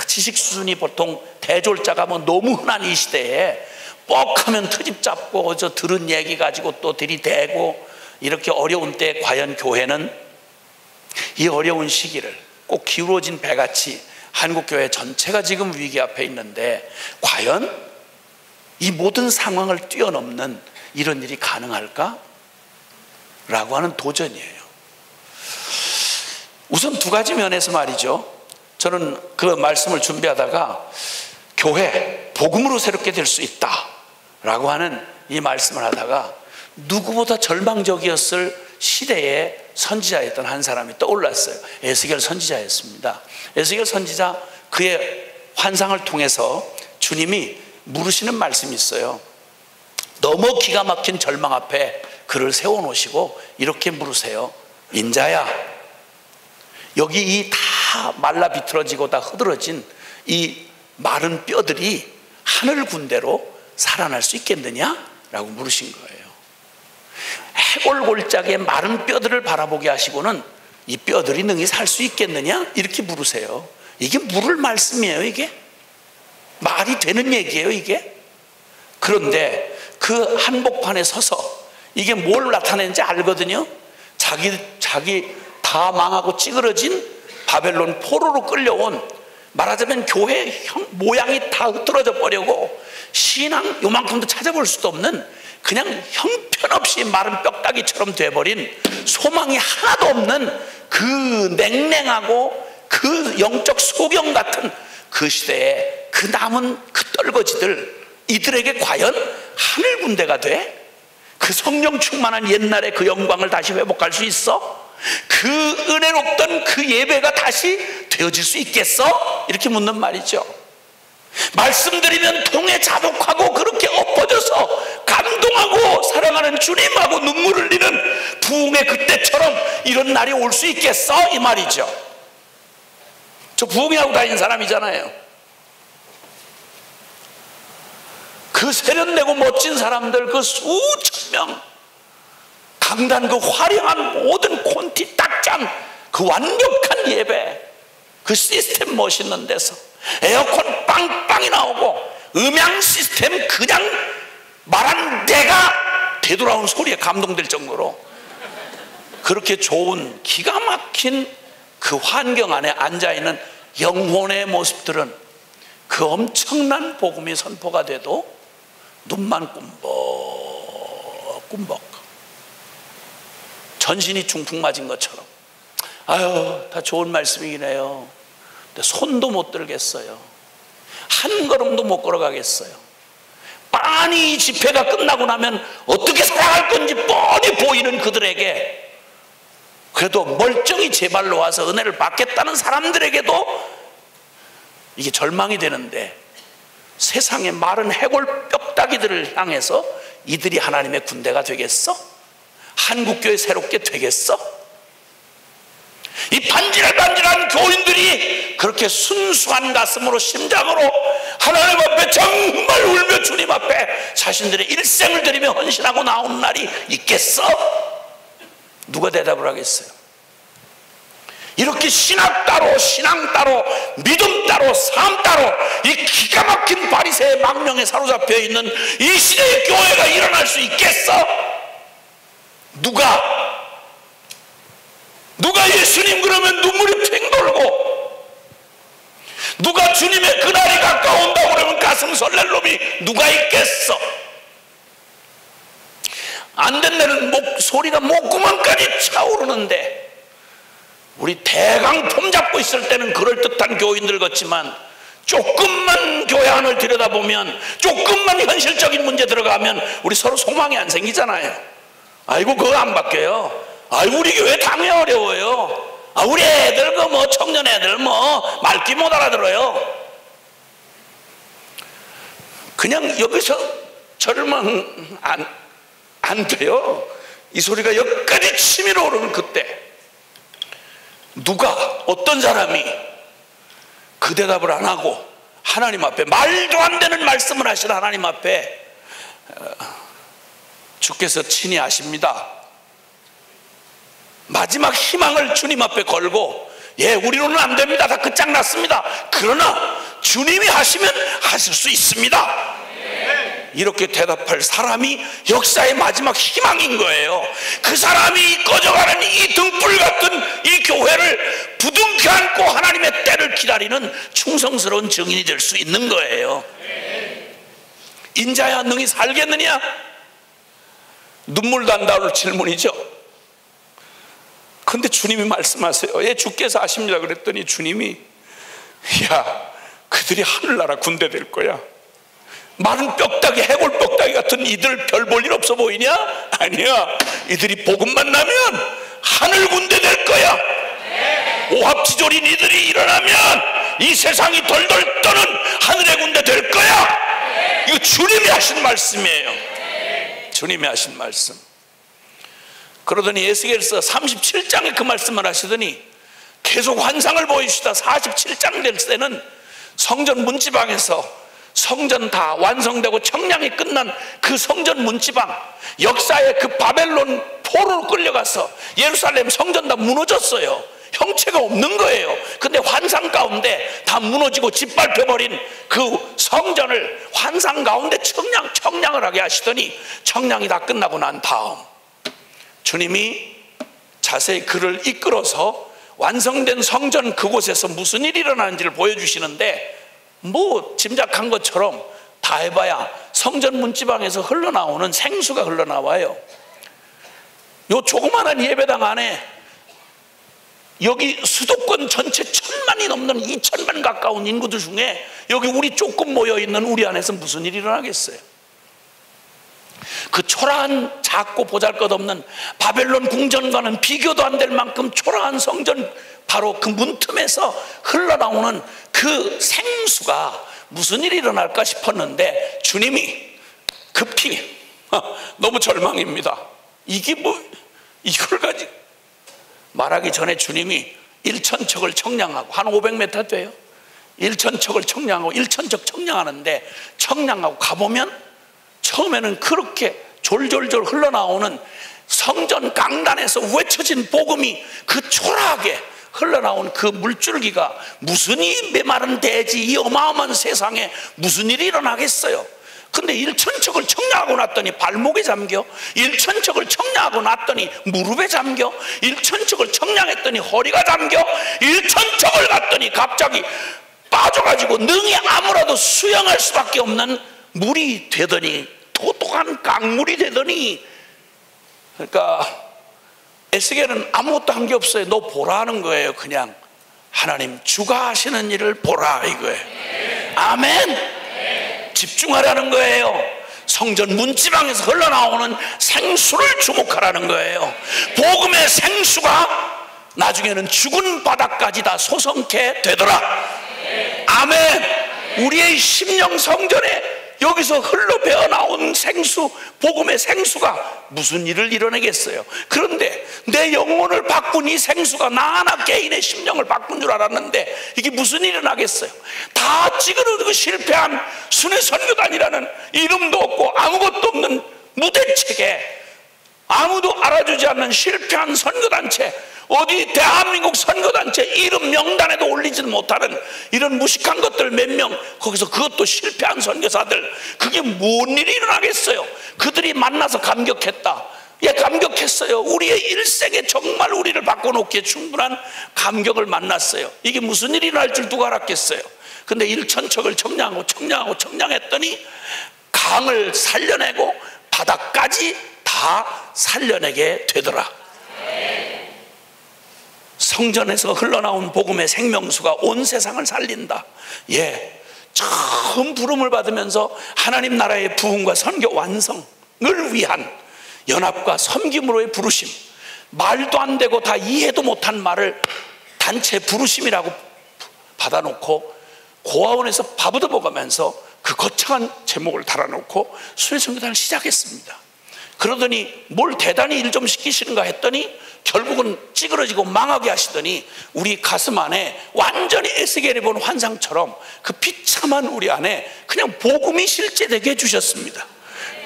지식 수준이 보통 대졸자가 뭐 너무 흔한 이 시대에 뻑하면 트집 잡고 저 들은 얘기 가지고 또 들이대고, 이렇게 어려운 때 과연 교회는 이 어려운 시기를 꼭 기울어진 배같이 한국교회 전체가 지금 위기 앞에 있는데 과연 이 모든 상황을 뛰어넘는 이런 일이 가능할까? 라고 하는 도전이에요. 우선 두 가지 면에서 말이죠. 저는 그 말씀을 준비하다가 교회 복음으로 새롭게 될 수 있다 라고 하는 이 말씀을 하다가 누구보다 절망적이었을 시대의 선지자였던 한 사람이 떠올랐어요. 에스겔 선지자였습니다. 에스겔 선지자, 그의 환상을 통해서 주님이 물으시는 말씀이 있어요. 너무 기가 막힌 절망 앞에 그를 세워놓으시고 이렇게 물으세요. 인자야, 여기 이 다 말라 비틀어지고 다 흐드러진 이 마른 뼈들이 하늘 군대로 살아날 수 있겠느냐? 라고 물으신 거예요. 해골골짜기의 마른 뼈들을 바라보게 하시고는 이 뼈들이 능히 살 수 있겠느냐? 이렇게 물으세요. 이게 물을 말씀이에요. 이게 말이 되는 얘기예요. 이게. 그런데 그 한복판에 서서 이게 뭘 나타내는지 알거든요. 자기 다 망하고 찌그러진 바벨론 포로로 끌려온, 말하자면 교회 모양이 다 흐트러져 버리고 신앙 요만큼도 찾아볼 수도 없는 그냥 형편없이 마른 뼈다귀처럼 돼버린, 소망이 하나도 없는 그 냉랭하고 그 영적 소경 같은 그 시대에 그 남은 그 떨거지들, 이들에게 과연 하늘 군대가 돼? 그 성령 충만한 옛날의 그 영광을 다시 회복할 수 있어? 그 은혜롭던 그 예배가 다시 되어질 수 있겠어? 이렇게 묻는 말이죠. 말씀드리면 통에 자복하고 그렇게 엎어져서 감동하고 사랑하는 주님하고 눈물을 흘리는 부흥의 그때처럼 이런 날이 올 수 있겠어? 이 말이죠. 저 부흥회하고 다니는 사람이잖아요. 그 세련되고 멋진 사람들, 그 수천 명, 강단 그 화려한 모든 콘티 딱장, 그 완벽한 예배, 그 시스템 멋있는 데서 에어컨 빵빵이 나오고 음향 시스템 그냥 말한 내가 되돌아온 소리에 감동될 정도로 그렇게 좋은 기가 막힌 그 환경 안에 앉아있는 영혼의 모습들은 그 엄청난 복음이 선포가 돼도 눈만 꿈벅꿈벅 전신이 중풍 맞은 것처럼, 아유 다 좋은 말씀이긴 해요. 근데 손도 못 들겠어요. 한 걸음도 못 걸어가겠어요. 빤히 이 집회가 끝나고 나면 어떻게 살아갈 건지 뻔히 보이는 그들에게, 그래도 멀쩡히 제 발로 와서 은혜를 받겠다는 사람들에게도 이게 절망이 되는데, 세상의 마른 해골 뼈다귀들을 향해서 이들이 하나님의 군대가 되겠어? 한국교회 새롭게 되겠어? 이 반질반질한 교인들이 그렇게 순수한 가슴으로 심장으로 하나님 앞에 정말 울며 주님 앞에 자신들의 일생을 드리며 헌신하고 나오는 날이 있겠어? 누가 대답을 하겠어요? 이렇게 신학 따로 신앙 따로 믿음 따로 삶 따로 이 기가 막힌 바리새의 망령에 사로잡혀 있는 이 시대의 교회가 일어날 수 있겠어? 누가 예수님 그러면 눈물이 팽 돌고, 누가 주님의 그날이 가까운다고 그러면 가슴 설렐 놈이 누가 있겠어? 안 된 데는 소리가 목구멍까지 차오르는데, 우리 대강 폼 잡고 있을 때는 그럴듯한 교인들 같지만 조금만 교회 안을 들여다보면, 조금만 현실적인 문제 들어가면 우리 서로 소망이 안 생기잖아요. 아이고 그거 안 바뀌어요. 아이고 우리 교회 당연히 어려워요. 아 우리 애들 청년 애들 말귀 못 알아들어요. 그냥 여기서 저러면 안 돼요. 이 소리가 여기까지 치밀어 오르는 그때 누가 어떤 사람이 그 대답을 안 하고 하나님 앞에 말도 안 되는 말씀을 하시는 하나님 앞에 주께서 친히 아십니다. 마지막 희망을 주님 앞에 걸고, 예 우리로는 안 됩니다, 다 끝장났습니다, 그러나 주님이 하시면 하실 수 있습니다, 이렇게 대답할 사람이 역사의 마지막 희망인 거예요. 그 사람이 꺼져가는 이 등불 같은 이 교회를 부둥켜 안고 하나님의 때를 기다리는 충성스러운 증인이 될 수 있는 거예요. 인자야 능히 살겠느냐? 눈물 난다는 질문이죠. 근데 주님이 말씀하세요. 예 주께서 아십니다 그랬더니 주님이, 야 그들이 하늘나라 군대 될 거야. 마른 뼈다귀, 해골 뼈다귀 같은 이들 별 볼 일 없어 보이냐? 아니야, 이들이 복음만 나면 하늘 군대 될 거야. 오합지졸인 이들이 일어나면 이 세상이 덜덜 떠는 하늘의 군대 될 거야. 이거 주님이 하신 말씀이에요. 주님이 하신 말씀. 그러더니 에스겔서 37장에 그 말씀을 하시더니 계속 환상을 보여주시다 47장 될 때는 성전 문지방에서 성전 다 완성되고 청량이 끝난 그 성전 문지방, 역사의 그 바벨론 포로로 끌려가서 예루살렘 성전 다 무너졌어요. 형체가 없는 거예요. 근데 환상 가운데 다 무너지고 짓밟혀버린 그 성전을 환상 가운데 청량을 하게 하시더니 청량이 다 끝나고 난 다음 주님이 자세히 그를 이끌어서 완성된 성전 그곳에서 무슨 일이 일어나는지를 보여주시는데, 짐작한 것처럼 다 해봐야 성전 문지방에서 흘러나오는 생수가 흘러나와요. 요 조그마한 예배당 안에 여기 수도권 전체 1000만이 넘는 2000만 가까운 인구들 중에 여기 우리 조금 모여있는 우리 안에서 무슨 일이 일어나겠어요? 그 초라한 작고 보잘것없는 바벨론 궁전과는 비교도 안 될 만큼 초라한 성전 바로 그 문틈에서 흘러나오는 그 생수가 무슨 일이 일어날까 싶었는데 주님이 급히 너무 절망입니다. 이게 이걸 가지고 말하기 전에 주님이 1000척을 청량하고, 한 500m 돼요. 1000척을 청량하고 1000척 청량하는데, 청량하고 가보면 처음에는 그렇게 졸졸졸 흘러나오는 성전 강단에서 외쳐진 복음이 그 초라하게 흘러나온 그 물줄기가 무슨 이 메마른 대지, 이 어마어마한 세상에 무슨 일이 일어나겠어요? 근데 1000척을 청량하고 났더니 발목에 잠겨, 1000척을 청량하고 났더니 무릎에 잠겨, 1000척을 청량했더니 허리가 잠겨, 1000척을 갔더니 갑자기 빠져가지고 능히 아무라도 수영할 수밖에 없는 물이 되더니, 똑똑한 강물이 되더니, 그러니까 에스겔은 아무것도 한 게 없어요. 너 보라 하는 거예요. 그냥 하나님 주가 하시는 일을 보라 이거예요. 아멘. 집중하라는 거예요. 성전 문지방에서 흘러나오는 생수를 주목하라는 거예요. 복음의 생수가 나중에는 죽은 바닥까지 다 솟아게 되더라. 아멘. 우리의 심령 성전에 여기서 흘러 배어나온 생수, 복음의 생수가 무슨 일을 이뤄내겠어요? 그런데 내 영혼을 바꾼 이 생수가 나 하나 개인의 심령을 바꾼 줄 알았는데 이게 무슨 일이 나겠어요? 다 찌그러지고 실패한 순회 선교단이라는 이름도 없고 아무것도 없는 무대책에 아무도 알아주지 않는 실패한 선교단체, 어디 대한민국 선교단체 이름 명단에도 올리지는 못하는 이런 무식한 것들 몇 명, 거기서 그것도 실패한 선교사들, 그게 뭔 일이 일어나겠어요? 그들이 만나서 감격했다. 예, 감격했어요. 우리의 일생에 정말 우리를 바꿔놓기에 충분한 감격을 만났어요. 이게 무슨 일이 날 줄 누가 알았겠어요? 근데 일천척을 청량했더니 강을 살려내고 바다까지 다 살려내게 되더라. 성전에서 흘러나온 복음의 생명수가 온 세상을 살린다. 처음 부름을 받으면서 하나님 나라의 부흥과 선교 완성을 위한 연합과 섬김으로의 부르심, 말도 안 되고 다 이해도 못한 말을 단체 부르심이라고 받아놓고 고아원에서 밥 얻어 먹으면서 그 거창한 제목을 달아놓고 순회선교단을 시작했습니다. 그러더니 뭘 대단히 일 좀 시키시는가 했더니 결국은 찌그러지고 망하게 하시더니 우리 가슴 안에 완전히 에스겔이 본 환상처럼 그 비참한 우리 안에 그냥 복음이 실제되게 해주셨습니다.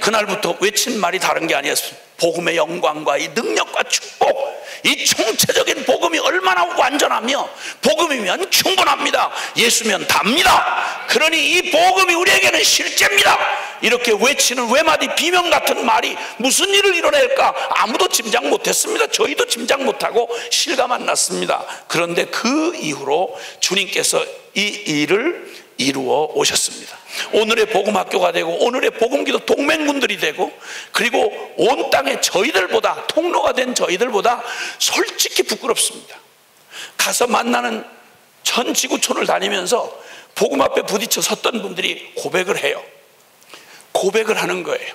그날부터 외친 말이 다른 게 아니었습니다. 복음의 영광과 이 능력과 축복, 이 총체적인 복음이 얼마나 완전하며 복음이면 충분합니다. 예수면 답니다. 그러니 이 복음이 우리에게는 실제입니다. 이렇게 외치는 외마디 비명 같은 말이 무슨 일을 이뤄낼까 아무도 짐작 못했습니다. 저희도 짐작 못하고 실감만 났습니다. 그런데 그 이후로 주님께서 이 일을 이루어 오셨습니다. 오늘의 복음학교가 되고 오늘의 복음기도 동맹군들이 되고 그리고 온 땅에 저희들보다 통로가 된 저희들보다 솔직히 부끄럽습니다. 가서 만나는 전 지구촌을 다니면서 복음 앞에 부딪혀 섰던 분들이 고백을 해요. 고백을 하는 거예요.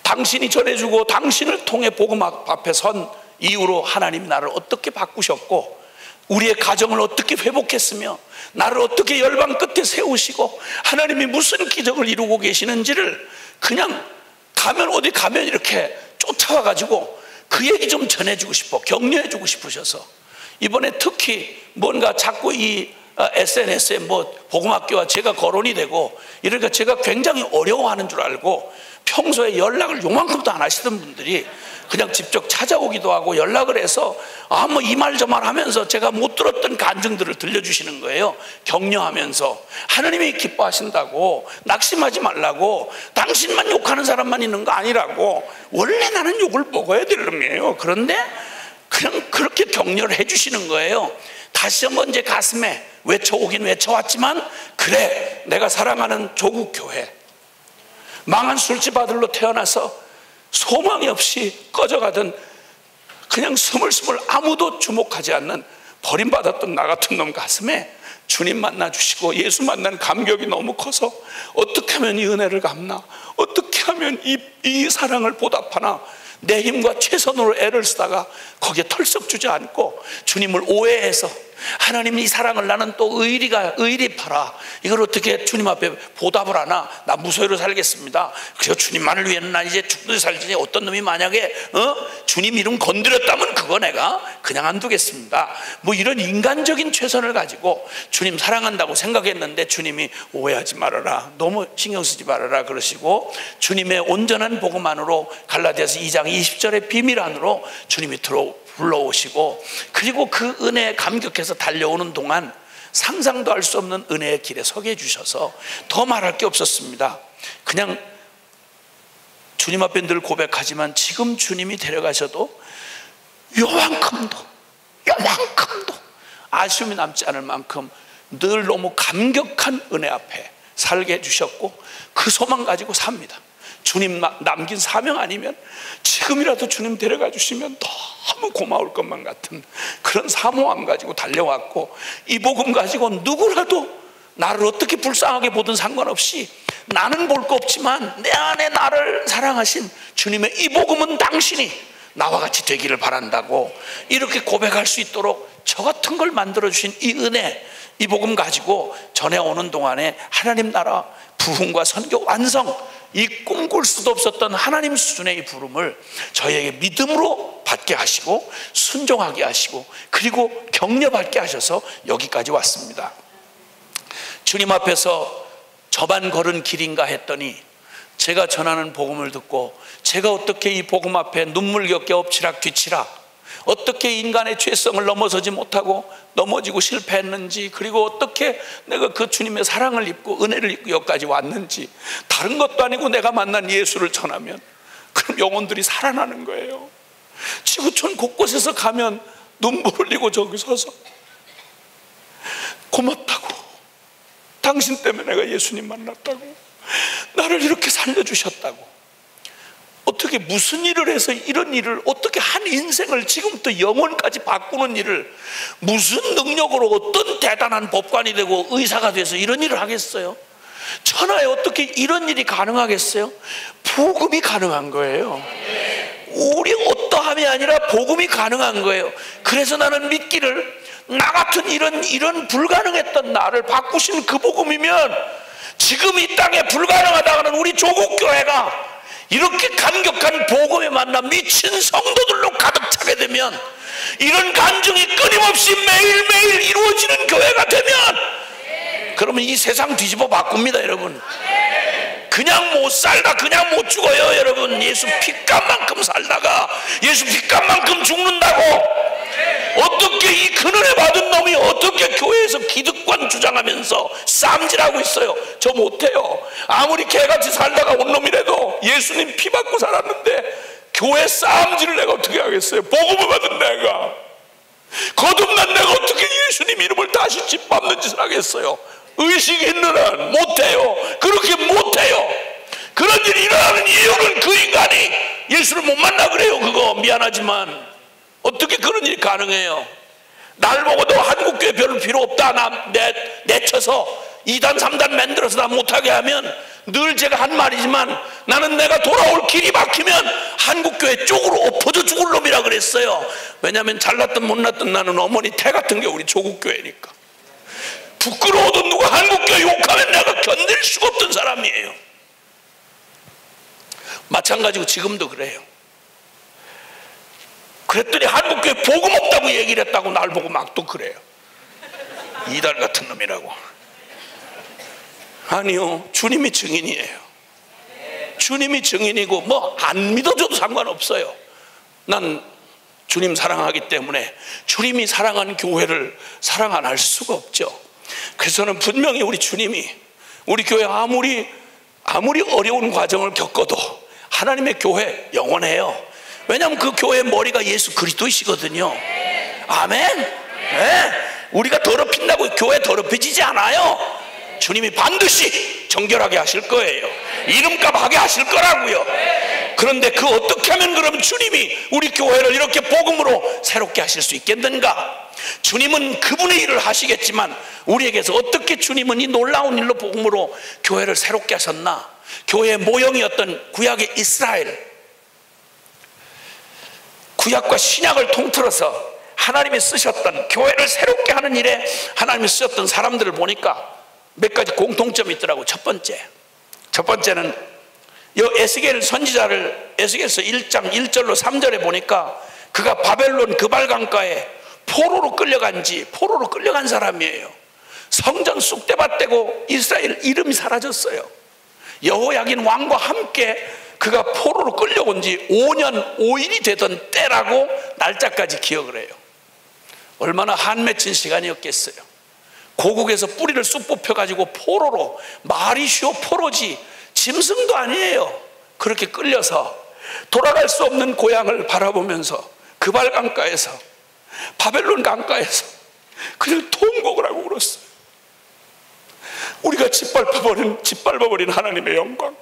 당신이 전해주고 당신을 통해 복음 앞에 선 이후로 하나님 나를 어떻게 바꾸셨고 우리의 가정을 어떻게 회복했으며 나를 어떻게 열방 끝에 세우시고 하나님이 무슨 기적을 이루고 계시는지를 그냥 어디 가면 이렇게 쫓아와가지고 그 얘기 좀 전해주고 싶어, 격려해주고 싶으셔서 이번에 특히 뭔가 자꾸 이 SNS에 복음학교와 제가 거론이 되고 이러니까 제가 굉장히 어려워하는 줄 알고 평소에 연락을 요만큼도 안 하시던 분들이 그냥 직접 찾아오기도 하고 연락을 해서 이 말 저 말 하면서 제가 못 들었던 간증들을 들려주시는 거예요. 격려하면서 하나님이 기뻐하신다고, 낙심하지 말라고, 당신만 욕하는 사람만 있는 거 아니라고, 원래 나는 욕을 먹어야 될 놈이에요. 그런데 그냥 그렇게 격려를 해주시는 거예요. 다시 한번 제 가슴에 외쳐오긴 외쳐왔지만 그래, 내가 사랑하는 조국교회 망한 술집 아들로 태어나서 소망이 없이 꺼져가던 그냥 스물스물 아무도 주목하지 않는 버림받았던 나 같은 놈 가슴에 주님 만나주시고 예수 만난 감격이 너무 커서 어떻게 하면 이 은혜를 갚나, 어떻게 하면 이 사랑을 보답하나 내 힘과 최선으로 애를 쓰다가 거기에 털썩 주지 않고 주님을 오해해서 하나님 이 사랑을 나는 또 의리 팔아 이걸 어떻게 주님 앞에 보답을 하나, 나 무소유로 살겠습니다. 그래서 주님만을 위해는 난 이제 죽든지 살든지 어떤 놈이 만약에 주님 이름 건드렸다면 그거 내가 그냥 안 두겠습니다. 이런 인간적인 최선을 가지고 주님 사랑한다고 생각했는데 주님이 오해하지 말아라, 너무 신경 쓰지 말아라 그러시고 주님의 온전한 복음 안으로 갈라디아서 2장 20절의 비밀 안으로 주님이 불러오시고 그리고 그 은혜에 감격해서 달려오는 동안 상상도 할 수 없는 은혜의 길에 서게 해주셔서 더 말할 게 없었습니다. 그냥 주님 앞에 늘 고백하지만 지금 주님이 데려가셔도 요만큼도 아쉬움이 남지 않을 만큼 늘 너무 감격한 은혜 앞에 살게 해주셨고 그 소망 가지고 삽니다. 주님 남긴 사명 아니면 지금이라도 주님 데려가 주시면 너무 고마울 것만 같은 그런 사모함 가지고 달려왔고 이 복음 가지고 누구라도 나를 어떻게 불쌍하게 보든 상관없이 나는 볼 거 없지만 내 안에 나를 사랑하신 주님의 이 복음은 당신이 나와 같이 되기를 바란다고 이렇게 고백할 수 있도록 저 같은 걸 만들어주신 이 은혜, 이 복음 가지고 전해오는 동안에 하나님 나라 부흥과 선교 완성, 이 꿈꿀 수도 없었던 하나님 수준의 이 부름을 저희에게 믿음으로 받게 하시고 순종하게 하시고 그리고 격려받게 하셔서 여기까지 왔습니다. 주님 앞에서 저만 걸은 길인가 했더니 제가 전하는 복음을 듣고 제가 어떻게 이 복음 앞에 눈물겹게 엎치락 뒤치락 어떻게 인간의 죄성을 넘어서지 못하고 넘어지고 실패했는지 그리고 어떻게 내가 그 주님의 사랑을 입고 은혜를 입고 여기까지 왔는지 다른 것도 아니고 내가 만난 예수를 전하면 그럼 영혼들이 살아나는 거예요. 지구촌 곳곳에서 가면 눈물 흘리고 저기 서서 고맙다고 당신 때문에 내가 예수님 만났다고, 나를 이렇게 살려주셨다고. 어떻게 무슨 일을 해서 이런 일을, 어떻게 한 인생을 지금부터 영원까지 바꾸는 일을, 무슨 능력으로 어떤 대단한 법관이 되고 의사가 돼서 이런 일을 하겠어요? 천하에 어떻게 이런 일이 가능하겠어요? 복음이 가능한 거예요. 우리 어떠함이 아니라 복음이 가능한 거예요. 그래서 나는 믿기를, 나 같은 이런 불가능했던 나를 바꾸신 그 복음이면 지금 이 땅에 불가능하다가는 우리 조국 교회가 이렇게 감격한 복음에 만나 미친 성도들로 가득 차게 되면, 이런 간증이 끊임없이 매일매일 이루어지는 교회가 되면, 그러면 이 세상 뒤집어 바꿉니다. 여러분, 그냥 못 살다 그냥 못 죽어요. 여러분, 예수 핏값만큼 살다가 예수 핏값만큼 죽는다고. 어떻게 이 큰은혜 받은 놈이 어떻게 교회에서 기득권 주장하면서 쌈질하고 있어요? 저 못해요. 아무리 개같이 살다가 온 놈이라도 예수님 피 받고 살았는데 교회 쌈질을 내가 어떻게 하겠어요? 복음을 받은 내가, 거듭난 내가 어떻게 예수님 이름을 다시 짓밟는 짓을 하겠어요? 의식 있는 한 못해요. 그렇게 못해요. 그런 일이 일어나는 이유는 그 인간이 예수를 못 만나 그래요. 그거 미안하지만 어떻게 그런 일이 가능해요? 날 보고 너 한국교회 별로 필요 없다, 나 내쳐서 2단 3단 만들어서 나 못하게 하면, 늘 제가 한 말이지만 나는 내가 돌아올 길이 막히면 한국교회 쪽으로 엎어져 죽을 놈이라 그랬어요. 왜냐하면 잘났든 못났든 나는 어머니 태 같은 게 우리 조국교회니까. 부끄러워도 누가 한국교회 욕하면 내가 견딜 수가 없던 사람이에요. 마찬가지고 지금도 그래요. 그랬더니 한국교회 복음 없다고 얘기를 했다고 날 보고 막 또 그래요. 이달 같은 놈이라고. 아니요, 주님이 증인이에요. 주님이 증인이고 뭐 안 믿어줘도 상관없어요. 난 주님 사랑하기 때문에 주님이 사랑한 교회를 사랑 안 할 수가 없죠. 그래서 저는 분명히 우리 주님이, 우리 교회 아무리 어려운 과정을 겪어도 하나님의 교회 영원해요. 왜냐하면 그 교회의 머리가 예수 그리스도이시거든요. 아멘. 네. 우리가 더럽힌다고 교회 더럽혀지지 않아요. 주님이 반드시 정결하게 하실 거예요. 이름값 하게 하실 거라고요. 그런데 그 어떻게 하면 그럼 주님이 우리 교회를 이렇게 복음으로 새롭게 하실 수 있겠는가? 주님은 그분의 일을 하시겠지만 우리에게서 어떻게 주님은 이 놀라운 일로 복음으로 교회를 새롭게 하셨나? 교회의 모형이었던 구약의 이스라엘, 구약과 신약을 통틀어서 하나님이 쓰셨던, 교회를 새롭게 하는 일에 하나님이 쓰셨던 사람들을 보니까 몇 가지 공통점이 있더라고. 첫 번째는 에스겔 선지자를 에스겔서 1장 1절로 3절에 보니까 그가 바벨론 그발강가에 포로로 끌려간 사람이에요. 성전 쑥대밭대고 이스라엘 이름이 사라졌어요. 여호야긴 왕과 함께 그가 포로로 끌려온 지 5년 5일이 되던 때라고 날짜까지 기억을 해요. 얼마나 한맺힌 시간이었겠어요. 고국에서 뿌리를 쑥 뽑혀가지고 포로로, 말이 쉬워 포로지 짐승도 아니에요. 그렇게 끌려서 돌아갈 수 없는 고향을 바라보면서 그발강가에서, 바벨론 강가에서 그냥 통곡을 하고 울었어요. 우리가 짓밟아버린 하나님의 영광,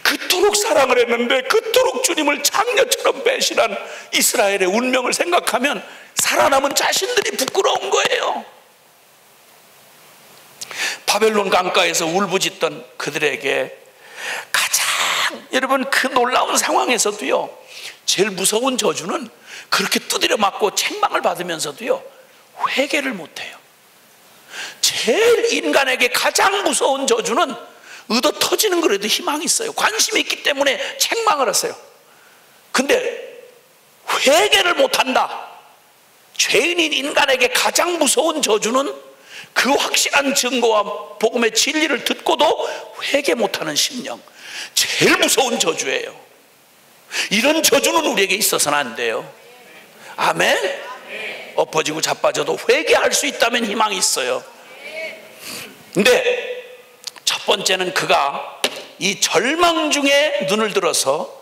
그토록 사랑을 했는데 그토록 주님을 장녀처럼 배신한 이스라엘의 운명을 생각하면 살아남은 자신들이 부끄러운 거예요. 바벨론 강가에서 울부짖던 그들에게 가장, 여러분, 그 놀라운 상황에서도요, 제일 무서운 저주는 그렇게 두드려 맞고 책망을 받으면서도요 회개를 못해요. 제일 인간에게 가장 무서운 저주는 얻어 터지는 거라도 희망이 있어요. 관심이 있기 때문에 책망을 하세요. 근데 회개를 못한다. 죄인인 인간에게 가장 무서운 저주는 그 확실한 증거와 복음의 진리를 듣고도 회개 못하는 심령, 제일 무서운 저주예요. 이런 저주는 우리에게 있어서는 안 돼요. 아멘. 엎어지고 자빠져도 회개할 수 있다면 희망이 있어요. 근데 첫 번째는 그가 이 절망 중에 눈을 들어서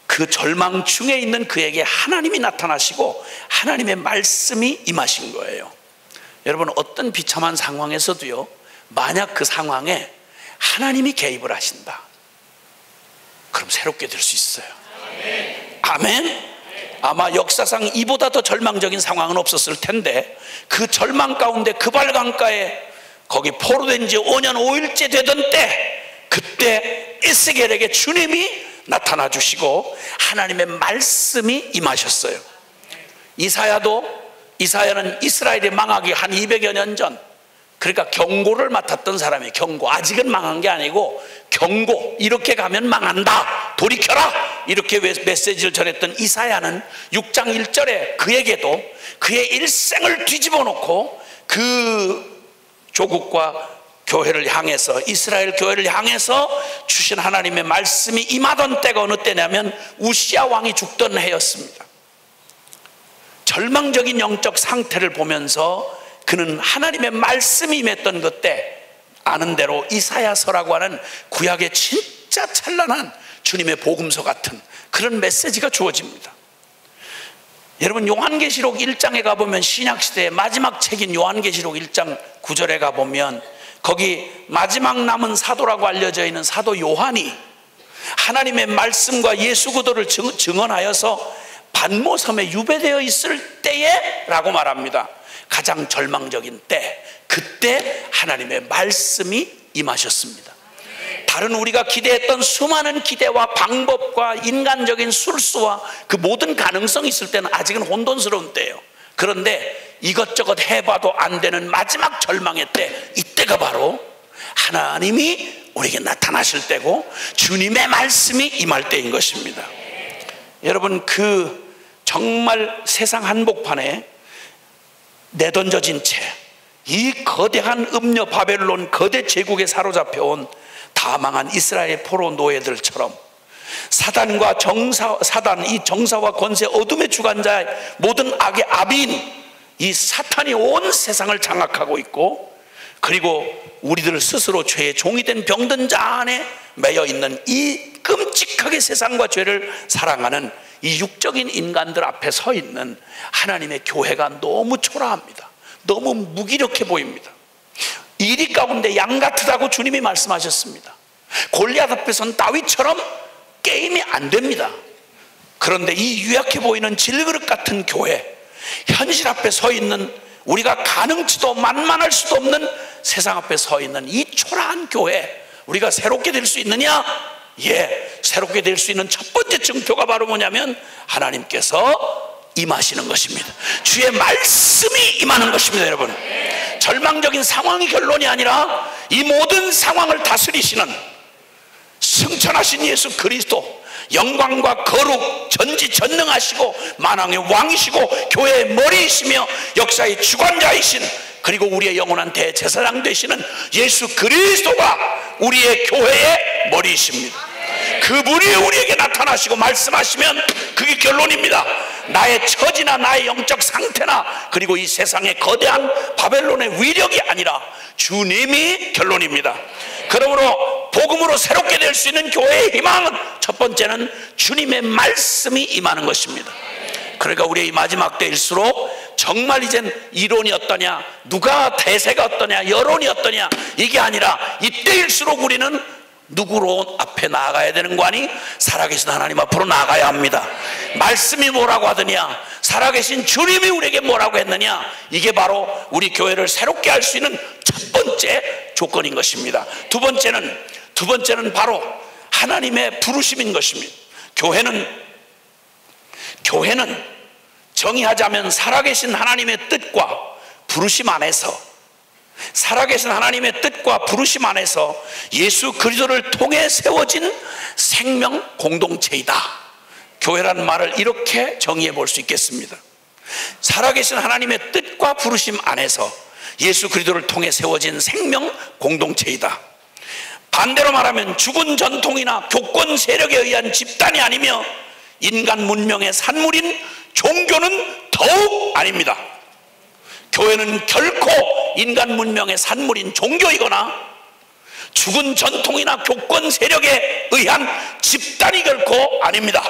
그 절망 중에 있는 그에게 하나님이 나타나시고 하나님의 말씀이 임하신 거예요. 여러분, 어떤 비참한 상황에서도요 만약 그 상황에 하나님이 개입을 하신다, 그럼 새롭게 될 수 있어요. 아멘. 아마 역사상 이보다 더 절망적인 상황은 없었을 텐데, 그 절망 가운데 그발 강가에 거기 포로된 지 5년 5일째 되던 때, 그때 에스겔에게 주님이 나타나 주시고 하나님의 말씀이 임하셨어요. 이사야는 이스라엘이 망하기 한 200여 년 전, 그러니까 경고를 맡았던 사람이, 경고, 아직은 망한 게 아니고 경고, 이렇게 가면 망한다, 돌이켜라, 이렇게 메시지를 전했던 이사야는 6장 1절에 그에게도 그의 일생을 뒤집어 놓고 그 조국과 교회를 향해서, 이스라엘 교회를 향해서 주신 하나님의 말씀이 임하던 때가 어느 때냐면 우시야 왕이 죽던 해였습니다. 절망적인 영적 상태를 보면서 그는 하나님의 말씀이 임했던 그때, 아는 대로 이사야서라고 하는 구약의 진짜 찬란한 주님의 복음서 같은 그런 메시지가 주어집니다. 여러분, 요한계시록 1장에 가보면, 신약시대의 마지막 책인 요한계시록 1장 9절에 가보면 거기 마지막 남은 사도라고 알려져 있는 사도 요한이 하나님의 말씀과 예수 그리스도를 증언하여서 반모섬에 유배되어 있을 때에 라고 말합니다. 가장 절망적인 때, 그때 하나님의 말씀이 임하셨습니다. 다른 우리가 기대했던 수많은 기대와 방법과 인간적인 술수와 그 모든 가능성이 있을 때는 아직은 혼돈스러운 때예요. 그런데 이것저것 해봐도 안 되는 마지막 절망의 때, 이때가 바로 하나님이 우리에게 나타나실 때고 주님의 말씀이 임할 때인 것입니다. 여러분, 그 정말 세상 한복판에 내던져진 채 이 거대한 음녀 바벨론 거대 제국에 사로잡혀온 다 망한 이스라엘 포로 노예들처럼 사단과 사단, 이 정사와 권세, 어둠의 주관자의 모든 악의 아비인 이 사탄이 온 세상을 장악하고 있고, 그리고 우리들 스스로 죄의 종이 된 병든 자 안에 매여 있는 이 끔찍하게 세상과 죄를 사랑하는 이 육적인 인간들 앞에 서 있는 하나님의 교회가 너무 초라합니다. 너무 무기력해 보입니다. 이리 가운데 양 같으다고 주님이 말씀하셨습니다. 골리앗 앞에선 다윗처럼 게임이 안 됩니다. 그런데 이 유약해 보이는 질그릇 같은 교회, 현실 앞에 서 있는, 우리가 가능치도 만만할 수도 없는 세상 앞에 서 있는 이 초라한 교회, 우리가 새롭게 될 수 있느냐? 예, 새롭게 될 수 있는 첫 번째 증표가 바로 뭐냐면 하나님께서 임하시는 것입니다. 주의 말씀이 임하는 것입니다. 여러분, 절망적인 상황이 결론이 아니라 이 모든 상황을 다스리시는 승천하신 예수 그리스도, 영광과 거룩, 전지전능하시고 만왕의 왕이시고 교회의 머리이시며 역사의 주관자이신, 그리고 우리의 영원한 대제사장 되시는 예수 그리스도가 우리의 교회의 머리이십니다. 그분이 우리에게 나타나시고 말씀하시면 그게 결론입니다. 나의 처지나 나의 영적 상태나 그리고 이 세상의 거대한 바벨론의 위력이 아니라 주님이 결론입니다. 그러므로 복음으로 새롭게 될 수 있는 교회의 희망은 첫 번째는 주님의 말씀이 임하는 것입니다. 그러니까 우리의 이 마지막 때일수록 정말 이젠 이론이 어떠냐, 누가 대세가 어떠냐, 여론이 어떠냐, 이게 아니라 이때일수록 우리는 누구로 앞에 나아가야 되는 거 아니? 살아계신 하나님 앞으로 나아가야 합니다. 말씀이 뭐라고 하더냐, 살아계신 주님이 우리에게 뭐라고 했느냐, 이게 바로 우리 교회를 새롭게 할 수 있는 첫 번째 조건인 것입니다. 두 번째는 바로 하나님의 부르심인 것입니다. 교회는 정의하자면 살아계신 하나님의 뜻과 부르심 안에서, 살아계신 하나님의 뜻과 부르심 안에서 예수 그리스도를 통해 세워진 생명 공동체이다. 교회라는 말을 이렇게 정의해 볼 수 있겠습니다. 살아계신 하나님의 뜻과 부르심 안에서 예수 그리스도를 통해 세워진 생명 공동체이다. 반대로 말하면 죽은 전통이나 교권 세력에 의한 집단이 아니며 인간 문명의 산물인 종교는 더욱 아닙니다. 교회는 결코 인간 문명의 산물인 종교이거나 죽은 전통이나 교권 세력에 의한 집단이 결코 아닙니다.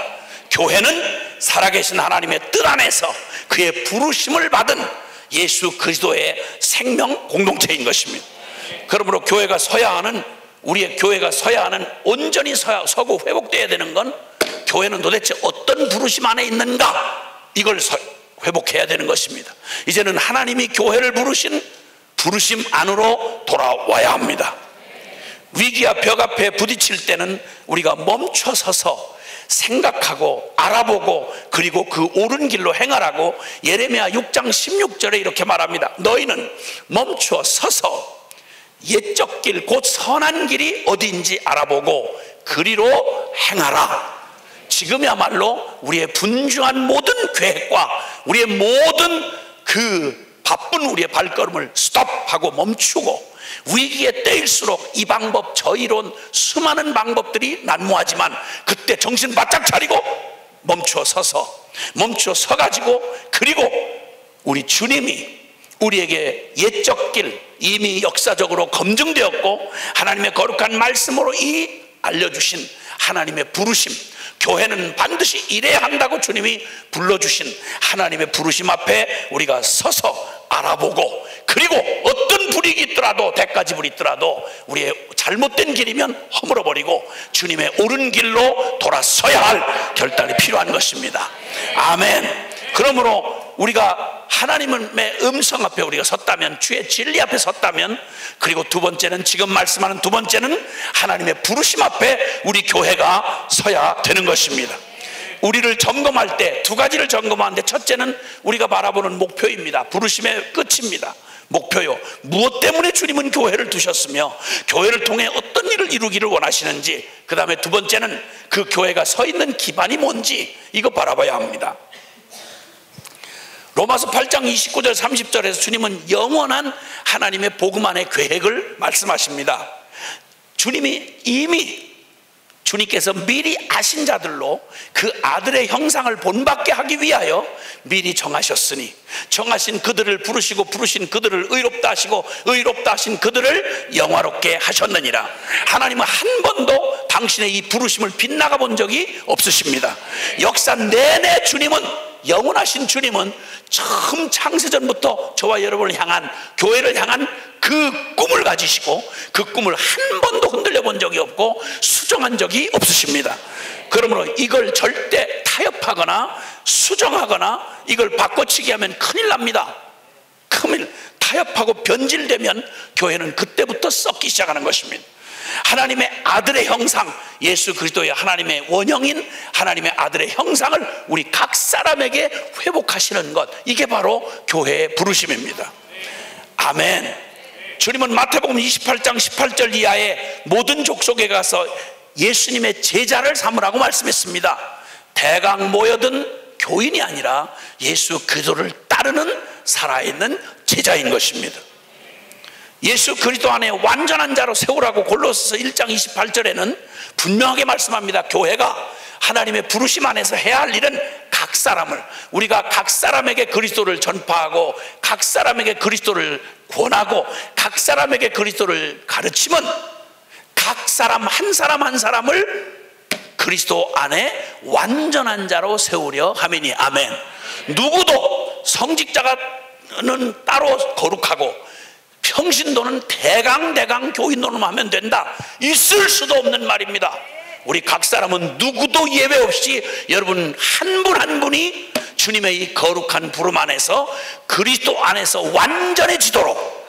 교회는 살아계신 하나님의 뜻 안에서 그의 부르심을 받은 예수 그리스도의 생명 공동체인 것입니다. 그러므로 교회가 서야 하는, 우리의 교회가 서야 하는, 온전히 서고 회복되어야 되는 건, 교회는 도대체 어떤 부르심 안에 있는가, 이걸 회복해야 되는 것입니다. 이제는 하나님이 교회를 부르신 부르심 안으로 돌아와야 합니다. 위기와 벽 앞에 부딪힐 때는 우리가 멈춰 서서 생각하고 알아보고, 그리고 그 옳은 길로 행하라고 예레미야 6장 16절에 이렇게 말합니다. 너희는 멈춰 서서 옛적 길, 곧 선한 길이 어디인지 알아보고 그리로 행하라. 지금이야말로 우리의 분주한 모든 계획과 우리의 모든 그 바쁜 우리의 발걸음을 스톱하고 멈추고, 위기의 때일수록 이 방법 저 이론 수많은 방법들이 난무하지만, 그때 정신 바짝 차리고 멈춰 서가지고, 그리고 우리 주님이 우리에게 옛적 길, 이미 역사적으로 검증되었고 하나님의 거룩한 말씀으로 이 알려주신 하나님의 부르심, 교회는 반드시 이래야 한다고 주님이 불러주신 하나님의 부르심 앞에 우리가 서서 알아보고, 그리고 어떤 불이익이 있더라도, 대가지불이 있더라도 우리의 잘못된 길이면 허물어버리고 주님의 옳은 길로 돌아서야 할 결단이 필요한 것입니다. 아멘. 그러므로 우리가 하나님의 음성 앞에 우리가 섰다면, 주의 진리 앞에 섰다면, 그리고 두 번째는, 지금 말씀하는 두 번째는 하나님의 부르심 앞에 우리 교회가 서야 되는 것입니다. 우리를 점검할 때 두 가지를 점검하는데, 첫째는 우리가 바라보는 목표입니다. 부르심의 끝입니다. 목표요. 무엇 때문에 주님은 교회를 두셨으며 교회를 통해 어떤 일을 이루기를 원하시는지, 그 다음에 두 번째는 그 교회가 서 있는 기반이 뭔지, 이거 바라봐야 합니다. 로마서 8장 29절 30절에서 주님은 영원한 하나님의 복음 안의 계획을 말씀하십니다. 주님이 이미, 주님께서 미리 아신 자들로 그 아들의 형상을 본받게 하기 위하여 미리 정하셨으니, 정하신 그들을 부르시고 부르신 그들을 의롭다 하시고 의롭다 하신 그들을 영화롭게 하셨느니라. 하나님은 한 번도 당신의 이 부르심을 빗나가 본 적이 없으십니다. 역사 내내 주님은, 영원하신 주님은 처음 창세전부터 저와 여러분을 향한, 교회를 향한 그 꿈을 가지시고 그 꿈을 한 번도 흔들려 본 적이 없고 수정한 적이 없으십니다. 그러므로 이걸 절대 타협하거나 수정하거나 이걸 바꿔치기 하면 큰일 납니다. 큰일, 타협하고 변질되면 교회는 그때부터 썩기 시작하는 것입니다. 하나님의 아들의 형상, 예수 그리스도의 하나님의 원형인 하나님의 아들의 형상을 우리 각 사람에게 회복하시는 것, 이게 바로 교회의 부르심입니다. 아멘. 주님은 마태복음 28장 18절 이하에 모든 족속에 가서 예수님의 제자를 삼으라고 말씀했습니다. 대강 모여든 교인이 아니라 예수 그리스도를 따르는 살아있는 제자인 것입니다. 예수 그리스도 안에 완전한 자로 세우라고 골로새서 1장 28절에는 분명하게 말씀합니다. 교회가 하나님의 부르심 안에서 해야 할 일은 각 사람을, 우리가 각 사람에게 그리스도를 전파하고 각 사람에게 그리스도를 권하고 각 사람에게 그리스도를 가르치면 각 사람 한 사람 한 사람을 그리스도 안에 완전한 자로 세우려 하매니. 아멘. 누구도 성직자가는 따로 거룩하고 평신도는 대강 교인도는 하면 된다, 있을 수도 없는 말입니다. 우리 각 사람은 누구도 예외 없이 여러분 한 분 한 분이 주님의 이 거룩한 부름 안에서 그리스도 안에서 완전해지도록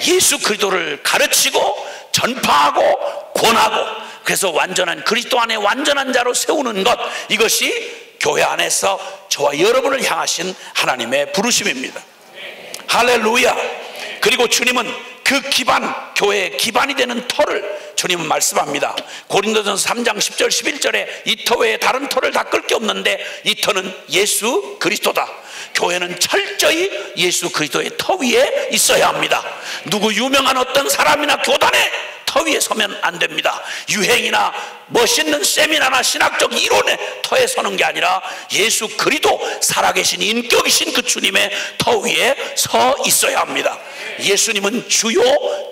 예수 그리스도를 가르치고 전파하고 권하고, 그래서 완전한 그리스도 안에 완전한 자로 세우는 것, 이것이 교회 안에서 저와 여러분을 향하신 하나님의 부르심입니다. 할렐루야. 그리고 주님은 그 기반, 교회의 기반이 되는 터를 주님은 말씀합니다. 고린도전서 3장 10절 11절에 이 터 외에 다른 터를 닦을 게 없는데 이 터는 예수 그리스도다. 교회는 철저히 예수 그리스도의 터 위에 있어야 합니다. 누구 유명한 어떤 사람이나 교단의 터 위에 서면 안 됩니다. 유행이나 멋있는 세미나나 신학적 이론의 터에 서는 게 아니라 예수 그리스도 살아계신 인격이신 그 주님의 터 위에 서 있어야 합니다. 예수님은 주요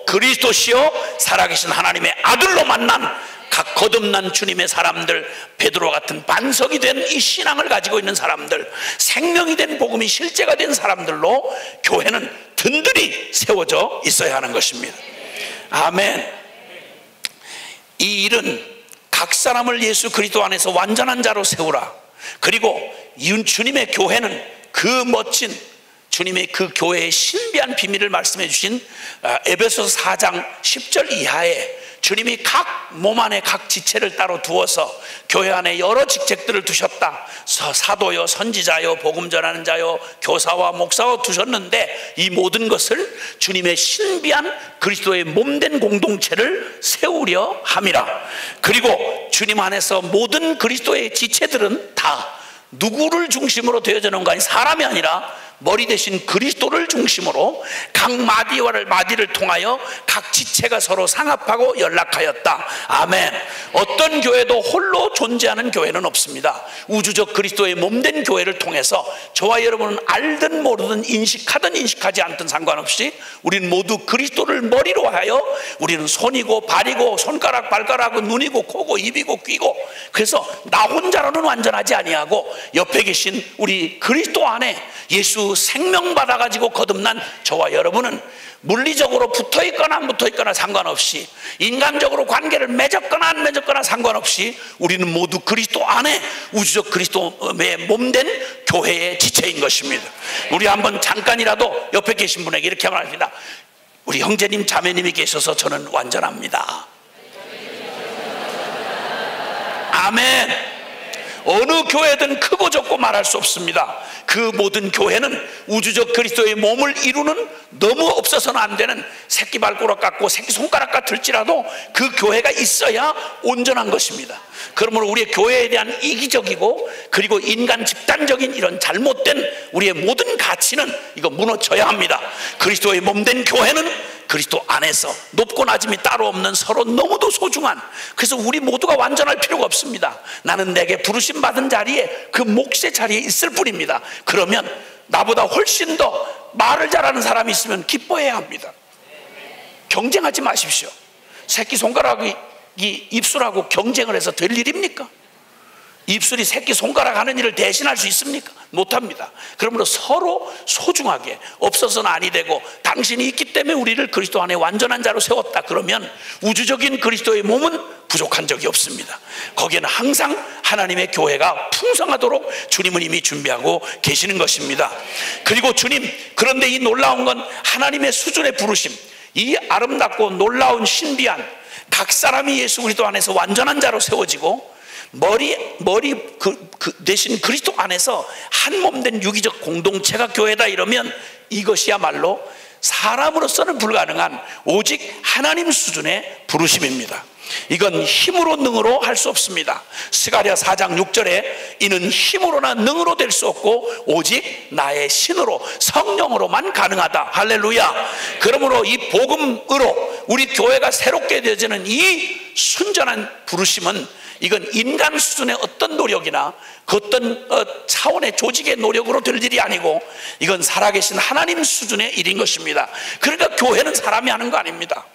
그리스도시요 살아계신 하나님의 아들로 만난 각 거듭난 주님의 사람들, 베드로 같은 반석이 된 이 신앙을 가지고 있는 사람들, 생명이 된 복음이 실제가 된 사람들로 교회는 든든히 세워져 있어야 하는 것입니다. 아멘. 이 일은 각 사람을 예수 그리스도 안에서 완전한 자로 세우라. 그리고 주님의 교회는 그 멋진 주님의 그 교회의 신비한 비밀을 말씀해 주신 에베소서 4장 10절 이하에 주님이 각 몸 안에 각 지체를 따로 두어서 교회 안에 여러 직책들을 두셨다. 사도요, 선지자요, 복음 전하는 자요, 교사와 목사와 두셨는데 이 모든 것을 주님의 신비한 그리스도의 몸된 공동체를 세우려 함이라. 그리고 주님 안에서 모든 그리스도의 지체들은 다 누구를 중심으로 되어져 놓은 거 아니, 사람이 아니라 머리 대신 그리스도를 중심으로 각 마디를 통하여 각 지체가 서로 상합하고 연락하였다. 아멘. 어떤 교회도 홀로 존재하는 교회는 없습니다. 우주적 그리스도의 몸된 교회를 통해서 저와 여러분은 알든 모르든 인식하든 인식하지 않든 상관없이 우리는 모두 그리스도를 머리로 하여 우리는 손이고 발이고 손가락 발가락은 눈이고 코고 입이고 귀고, 그래서 나 혼자로는 완전하지 아니하고 옆에 계신 우리 그리스도 안에 예수 생명 받아가지고 거듭난 저와 여러분은 물리적으로 붙어있거나 안 붙어있거나 상관없이, 인간적으로 관계를 맺었거나 안 맺었거나 상관없이 우리는 모두 그리스도 안에 우주적 그리스도의 몸된 교회의 지체인 것입니다. 우리 한번 잠깐이라도 옆에 계신 분에게 이렇게 말합니다. 우리 형제님 자매님이 계셔서 저는 완전합니다. 아멘. 어느 교회든 크고 적고 말할 수 없습니다. 그 모든 교회는 우주적 그리스도의 몸을 이루는 너무 없어서는 안 되는 새끼발가락 같고 새끼손가락 같을지라도 그 교회가 있어야 온전한 것입니다. 그러므로 우리의 교회에 대한 이기적이고 그리고 인간 집단적인 이런 잘못된 우리의 모든 가치는 이거 무너져야 합니다. 그리스도의 몸된 교회는 그리스도 안에서 높고 낮음이 따로 없는 서로 너무도 소중한, 그래서 우리 모두가 완전할 필요가 없습니다. 나는 내게 부르심 받은 자리에 그 몫의 자리에 있을 뿐입니다. 그러면 나보다 훨씬 더 말을 잘하는 사람이 있으면 기뻐해야 합니다. 경쟁하지 마십시오. 새끼손가락이 입술하고 경쟁을 해서 될 일입니까? 입술이 새끼손가락 하는 일을 대신할 수 있습니까? 못합니다. 그러므로 서로 소중하게, 없어서는 아니 되고, 당신이 있기 때문에 우리를 그리스도 안에 완전한 자로 세웠다 그러면 우주적인 그리스도의 몸은 부족한 적이 없습니다. 거기에는 항상 하나님의 교회가 풍성하도록 주님은 이미 준비하고 계시는 것입니다. 그리고 주님, 그런데 이 놀라운 건 하나님의 수준의 부르심, 이 아름답고 놀라운 신비한 각 사람이 예수 그리스도 안에서 완전한 자로 세워지고 머리 대신 그리스도 안에서 한 몸된 유기적 공동체가 교회다, 이러면 이것이야말로 사람으로서는 불가능한 오직 하나님 수준의 부르심입니다. 이건 힘으로 능으로 할 수 없습니다. 스가랴 4장 6절에 이는 힘으로나 능으로 될 수 없고 오직 나의 신으로 성령으로만 가능하다. 할렐루야. 그러므로 이 복음으로 우리 교회가 새롭게 되어지는 이 순전한 부르심은 이건 인간 수준의 어떤 노력이나 그 어떤 차원의 조직의 노력으로 될 일이 아니고 이건 살아계신 하나님 수준의 일인 것입니다. 그러니까 교회는 사람이 하는 거 아닙니다.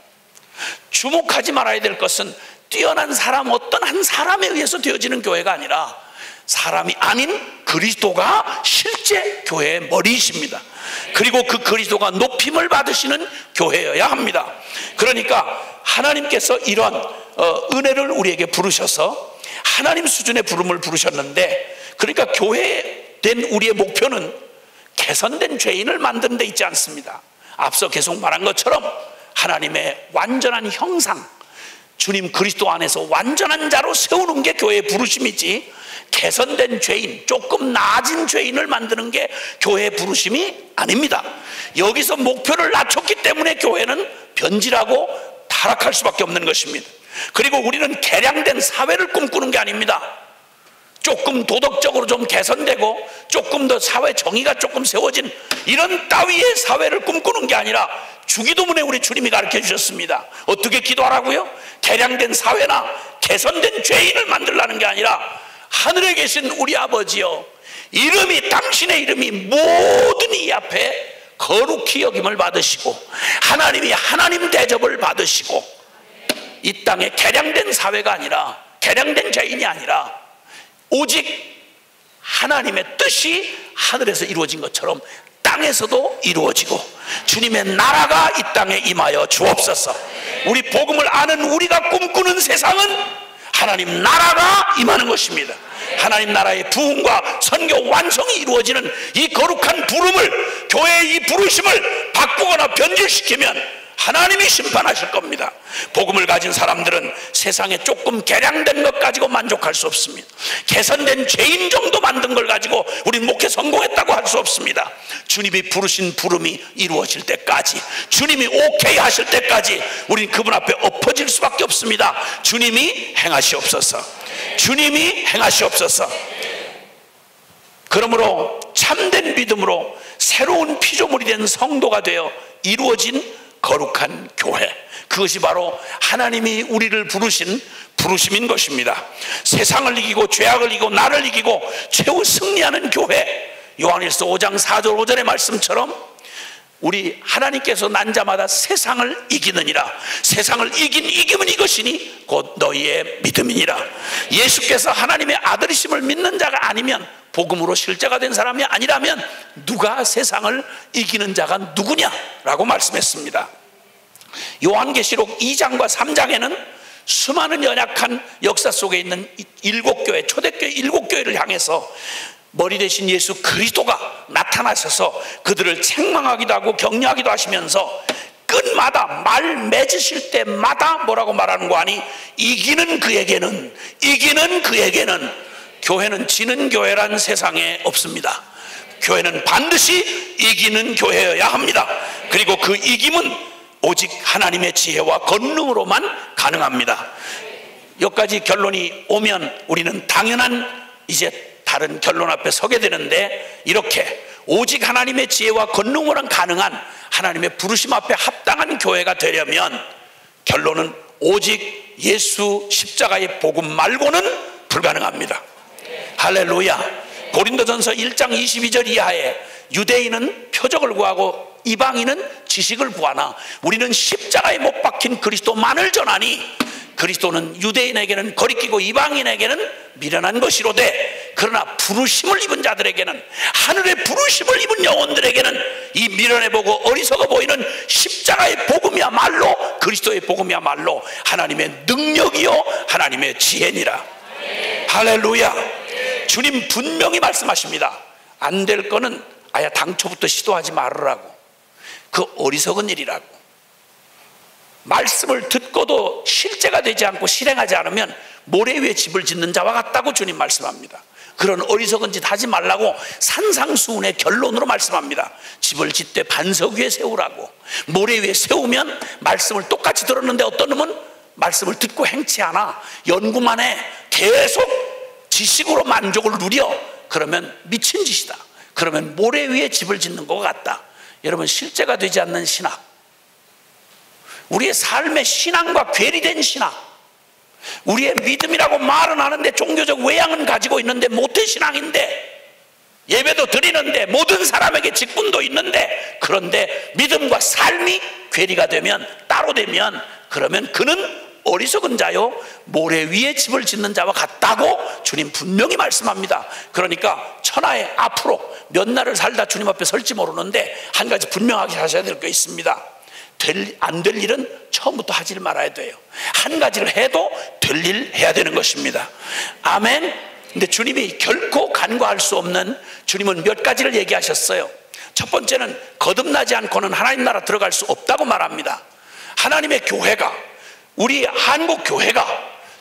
주목하지 말아야 될 것은 뛰어난 사람, 어떤 한 사람에 의해서 되어지는 교회가 아니라 사람이 아닌 그리스도가 실제 교회의 머리이십니다. 그리고 그 그리스도가 높임을 받으시는 교회여야 합니다. 그러니까 하나님께서 이런 은혜를 우리에게 부르셔서 하나님 수준의 부름을 부르셨는데, 그러니까 교회된 우리의 목표는 개선된 죄인을 만드는 데 있지 않습니다. 앞서 계속 말한 것처럼 하나님의 완전한 형상, 주님 그리스도 안에서 완전한 자로 세우는 게 교회의 부르심이지, 개선된 죄인, 조금 나아진 죄인을 만드는 게 교회의 부르심이 아닙니다. 여기서 목표를 낮췄기 때문에 교회는 변질하고 타락할 수밖에 없는 것입니다. 그리고 우리는 개량된 사회를 꿈꾸는 게 아닙니다. 조금 도덕적으로 좀 개선되고 조금 더 사회 정의가 조금 세워진 이런 따위의 사회를 꿈꾸는 게 아니라 주기도문에 우리 주님이 가르쳐 주셨습니다. 어떻게 기도하라고요? 개량된 사회나 개선된 죄인을 만들라는 게 아니라 하늘에 계신 우리 아버지여, 당신의 이름이 모든 이 앞에 거룩히 여김을 받으시고 하나님이 하나님 대접을 받으시고 이 땅에 개량된 사회가 아니라, 개량된 죄인이 아니라 오직 하나님의 뜻이 하늘에서 이루어진 것처럼 땅에서도 이루어지고 주님의 나라가 이 땅에 임하여 주옵소서. 우리 복음을 아는 우리가 꿈꾸는 세상은 하나님 나라가 임하는 것입니다. 하나님 나라의 부흥과 선교 완성이 이루어지는 이 거룩한 부름을, 교회의 이 부르심을 바꾸거나 변질시키면 하나님이 심판하실 겁니다. 복음을 가진 사람들은 세상에 조금 개량된 것 가지고 만족할 수 없습니다. 개선된 죄인 정도 만든 걸 가지고 우린 목회 성공했다고 할 수 없습니다. 주님이 부르신 부름이 이루어질 때까지, 주님이 오케이 하실 때까지 우린 그분 앞에 엎어질 수밖에 없습니다. 주님이 행하시옵소서. 주님이 행하시옵소서. 그러므로 참된 믿음으로 새로운 피조물이 된 성도가 되어 이루어진 거룩한 교회, 그것이 바로 하나님이 우리를 부르신 부르심인 것입니다. 세상을 이기고 죄악을 이기고 나를 이기고 최후 승리하는 교회, 요한일서 5장 4절 5절의 말씀처럼 우리 하나님께서 난 자마다 세상을 이기느니라. 세상을 이긴 이김은 이것이니 곧 너희의 믿음이니라. 예수께서 하나님의 아들이심을 믿는 자가 아니면, 복음으로 실제가 된 사람이 아니라면 누가 세상을 이기는 자가 누구냐라고 말씀했습니다. 요한계시록 2장과 3장에는 수많은 연약한 역사 속에 있는 7교회, 초대교회 7교회를 향해서 머리 대신 예수 그리스도가 나타나셔서 그들을 책망하기도 하고 격려하기도 하시면서 끝마다 말 맺으실 때마다 뭐라고 말하는 거 아니? 이기는 그에게는, 이기는 그에게는. 교회는 지는 교회란 세상에 없습니다. 교회는 반드시 이기는 교회여야 합니다. 그리고 그 이김은 오직 하나님의 지혜와 권능으로만 가능합니다. 여기까지 결론이 오면 우리는 당연한 이제 다른 결론 앞에 서게 되는데, 이렇게 오직 하나님의 지혜와 권능으로만 가능한 하나님의 부르심 앞에 합당한 교회가 되려면 결론은 오직 예수 십자가의 복음 말고는 불가능합니다. 할렐루야. 고린도전서 1장 22절 이하에 유대인은 표적을 구하고 이방인은 지식을 구하나 우리는 십자가에 못 박힌 그리스도만을 전하니 그리스도는 유대인에게는 거리끼고 이방인에게는 미련한 것이로되 그러나 부르심을 입은 자들에게는, 하늘의 부르심을 입은 영혼들에게는 이 미련해 보고 어리석어 보이는 십자가의 복음이야말로, 그리스도의 복음이야말로 하나님의 능력이요 하나님의 지혜니라. 할렐루야. 주님 분명히 말씀하십니다. 안 될 거는 아예 당초부터 시도하지 말으라고. 그 어리석은 일이라고. 말씀을 듣고도 실제가 되지 않고 실행하지 않으면 모래 위에 집을 짓는 자와 같다고 주님 말씀합니다. 그런 어리석은 짓 하지 말라고 산상수훈의 결론으로 말씀합니다. 집을 짓되 반석 위에 세우라고. 모래 위에 세우면 말씀을 똑같이 들었는데 어떤 놈은 말씀을 듣고 행치 않아. 연구만 해. 계속 지식으로 만족을 누려. 그러면 미친 짓이다. 그러면 모래 위에 집을 짓는 것 같다. 여러분, 실제가 되지 않는 신학, 우리의 삶의 신앙과 괴리된 신학, 우리의 믿음이라고 말은 하는데 종교적 외양은 가지고 있는데 모태신앙인데, 예배도 드리는데 모든 사람에게 직분도 있는데, 그런데 믿음과 삶이 괴리가 되면, 따로 되면, 그러면 그는 어리석은 자요 모래 위에 집을 짓는 자와 같다고 주님 분명히 말씀합니다. 그러니까 천하에 앞으로 몇 날을 살다 주님 앞에 설지 모르는데 한 가지 분명하게 하셔야 될 게 있습니다. 안 될 일은 처음부터 하지 말아야 돼요. 한 가지를 해도 될 일 해야 되는 것입니다. 아멘. 근데 주님이 결코 간과할 수 없는, 주님은 몇 가지를 얘기하셨어요. 첫 번째는 거듭나지 않고는 하나님 나라 들어갈 수 없다고 말합니다. 하나님의 교회가, 우리 한국 교회가,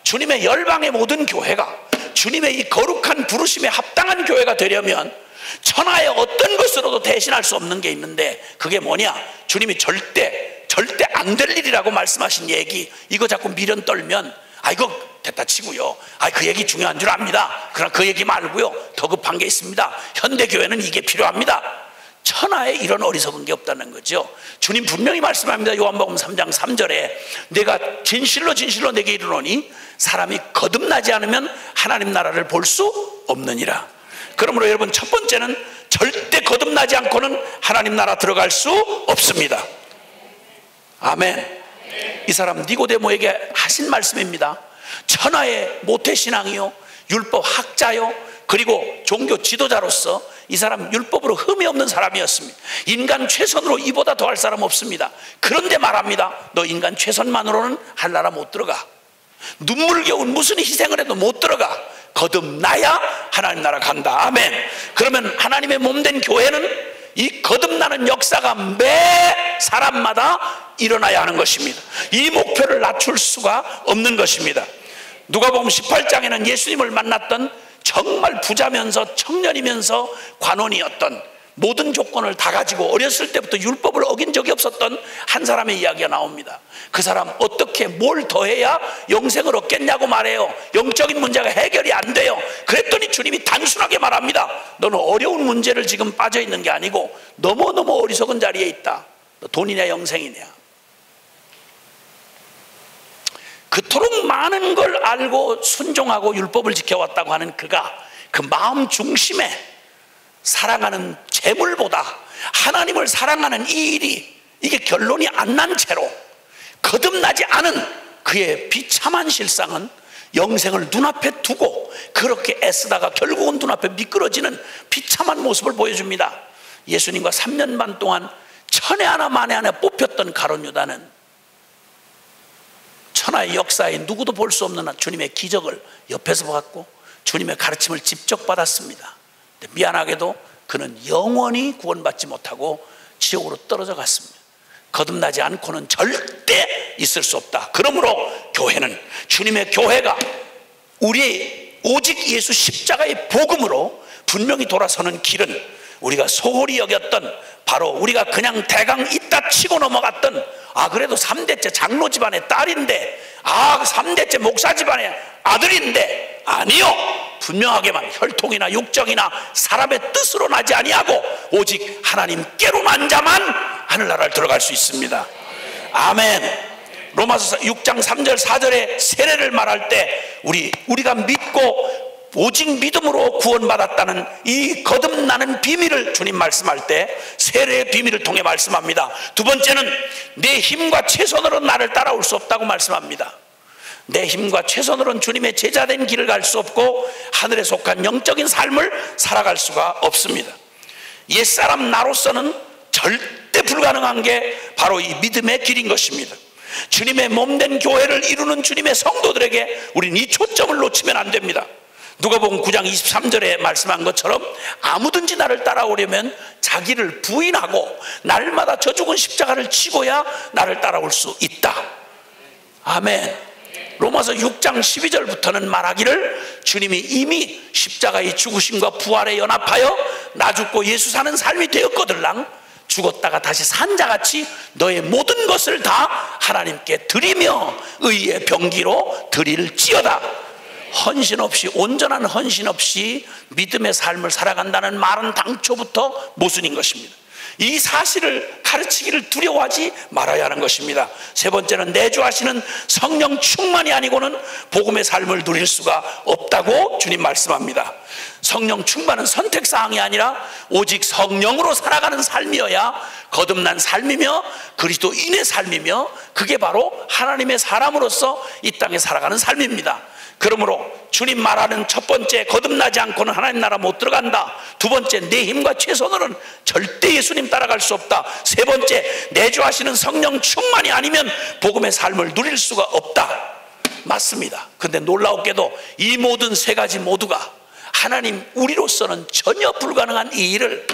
주님의 열방의 모든 교회가 주님의 이 거룩한 부르심에 합당한 교회가 되려면 천하의 어떤 것으로도 대신할 수 없는 게 있는데, 그게 뭐냐? 주님이 절대 안 될 일이라고 말씀하신 얘기, 이거 자꾸 미련 떨면 이거 됐다 치고요, 그 얘기 중요한 줄 압니다. 그러나 그 얘기 말고요, 더 급한 게 있습니다. 현대교회는 이게 필요합니다. 천하에 이런 어리석은 게 없다는 거죠. 주님 분명히 말씀합니다. 요한복음 3장 3절에 내가 진실로 진실로 내게 이르노니 사람이 거듭나지 않으면 하나님 나라를 볼 수 없느니라. 그러므로 여러분, 첫 번째는 절대 거듭나지 않고는 하나님 나라 들어갈 수 없습니다. 아멘. 이 사람 니고데모에게 하신 말씀입니다. 천하의 모태신앙이요, 율법 학자요, 그리고 종교 지도자로서 이 사람 율법으로 흠이 없는 사람이었습니다. 인간 최선으로 이보다 더할 사람 없습니다. 그런데 말합니다. 너 인간 최선만으로는 할 나라 못 들어가. 눈물겨운 무슨 희생을 해도 못 들어가. 거듭나야 하나님 나라 간다. 아멘. 그러면 하나님의 몸된 교회는 이 거듭나는 역사가 매 사람마다 일어나야 하는 것입니다. 이 목표를 낮출 수가 없는 것입니다. 누가복음 18장에는 예수님을 만났던 정말 부자면서 청년이면서 관원이었던, 모든 조건을 다 가지고 어렸을 때부터 율법을 어긴 적이 없었던 한 사람의 이야기가 나옵니다. 그 사람 어떻게 뭘 더해야 영생을 얻겠냐고 말해요. 영적인 문제가 해결이 안 돼요. 그랬더니 주님이 단순하게 말합니다. 너는 어려운 문제를 지금 빠져 있는 게 아니고 너무너무 어리석은 자리에 있다. 너 돈이냐 영생이냐. 그토록 많은 걸 알고 순종하고 율법을 지켜왔다고 하는 그가 그 마음 중심에 사랑하는 재물보다 하나님을 사랑하는 이 일이, 이게 결론이 안 난 채로 거듭나지 않은 그의 비참한 실상은 영생을 눈앞에 두고 그렇게 애쓰다가 결국은 눈앞에 미끄러지는 비참한 모습을 보여줍니다. 예수님과 3년 반 동안 천에 하나 만에 하나 뽑혔던 가룟 유다는 천하의 역사에 누구도 볼 수 없는 주님의 기적을 옆에서 봤고 주님의 가르침을 직접 받았습니다. 미안하게도 그는 영원히 구원받지 못하고 지옥으로 떨어져 갔습니다. 거듭나지 않고는 절대 있을 수 없다. 그러므로 교회는, 주님의 교회가 우리 오직 예수 십자가의 복음으로 분명히 돌아서는 길은 우리가 소홀히 여겼던, 바로 우리가 그냥 대강 있다 치고 넘어갔던, 그래도 3대째 장로 집안의 딸인데, 3대째 목사 집안의 아들인데, 아니요, 분명하게만 혈통이나 육정이나 사람의 뜻으로 나지 아니하고 오직 하나님께로 난 자만 하늘나라를 들어갈 수 있습니다. 아멘. 로마서 6장 3절 4절에 세례를 말할 때 우리가 믿고 오직 믿음으로 구원받았다는 이 거듭나는 비밀을 주님 말씀할 때 세례의 비밀을 통해 말씀합니다. 두 번째는 내 힘과 최선으로는 나를 따라올 수 없다고 말씀합니다. 내 힘과 최선으로는 주님의 제자된 길을 갈 수 없고 하늘에 속한 영적인 삶을 살아갈 수가 없습니다. 옛사람 나로서는 절대 불가능한 게 바로 이 믿음의 길인 것입니다. 주님의 몸된 교회를 이루는 주님의 성도들에게 우리는 이 초점을 놓치면 안 됩니다. 누가복음 9장 23절에 말씀한 것처럼 아무든지 나를 따라오려면 자기를 부인하고 날마다 저 죽은 십자가를 지고야 나를 따라올 수 있다. 아멘. 로마서 6장 12절부터는 말하기를 주님이 이미 십자가의 죽으심과 부활에 연합하여 나 죽고 예수 사는 삶이 되었거들랑 죽었다가 다시 산 자같이 너의 모든 것을 다 하나님께 드리며 의의 병기로 드릴지어다. 헌신 없이, 온전한 헌신 없이 믿음의 삶을 살아간다는 말은 당초부터 모순인 것입니다. 이 사실을 가르치기를 두려워하지 말아야 하는 것입니다. 세 번째는 내주하시는 성령 충만이 아니고는 복음의 삶을 누릴 수가 없다고 주님 말씀합니다. 성령 충만은 선택사항이 아니라 오직 성령으로 살아가는 삶이어야 거듭난 삶이며 그리스도인의 삶이며 그게 바로 하나님의 사람으로서 이 땅에 살아가는 삶입니다. 그러므로 주님 말하는 첫 번째, 거듭나지 않고는 하나님 나라 못 들어간다. 두 번째, 내 힘과 최선으로는 절대 예수님 따라갈 수 없다. 세 번째, 내주하시는 성령 충만이 아니면 복음의 삶을 누릴 수가 없다. 맞습니다. 근데 놀라웠게도 이 모든 세 가지 모두가 하나님, 우리로서는 전혀 불가능한 이 일을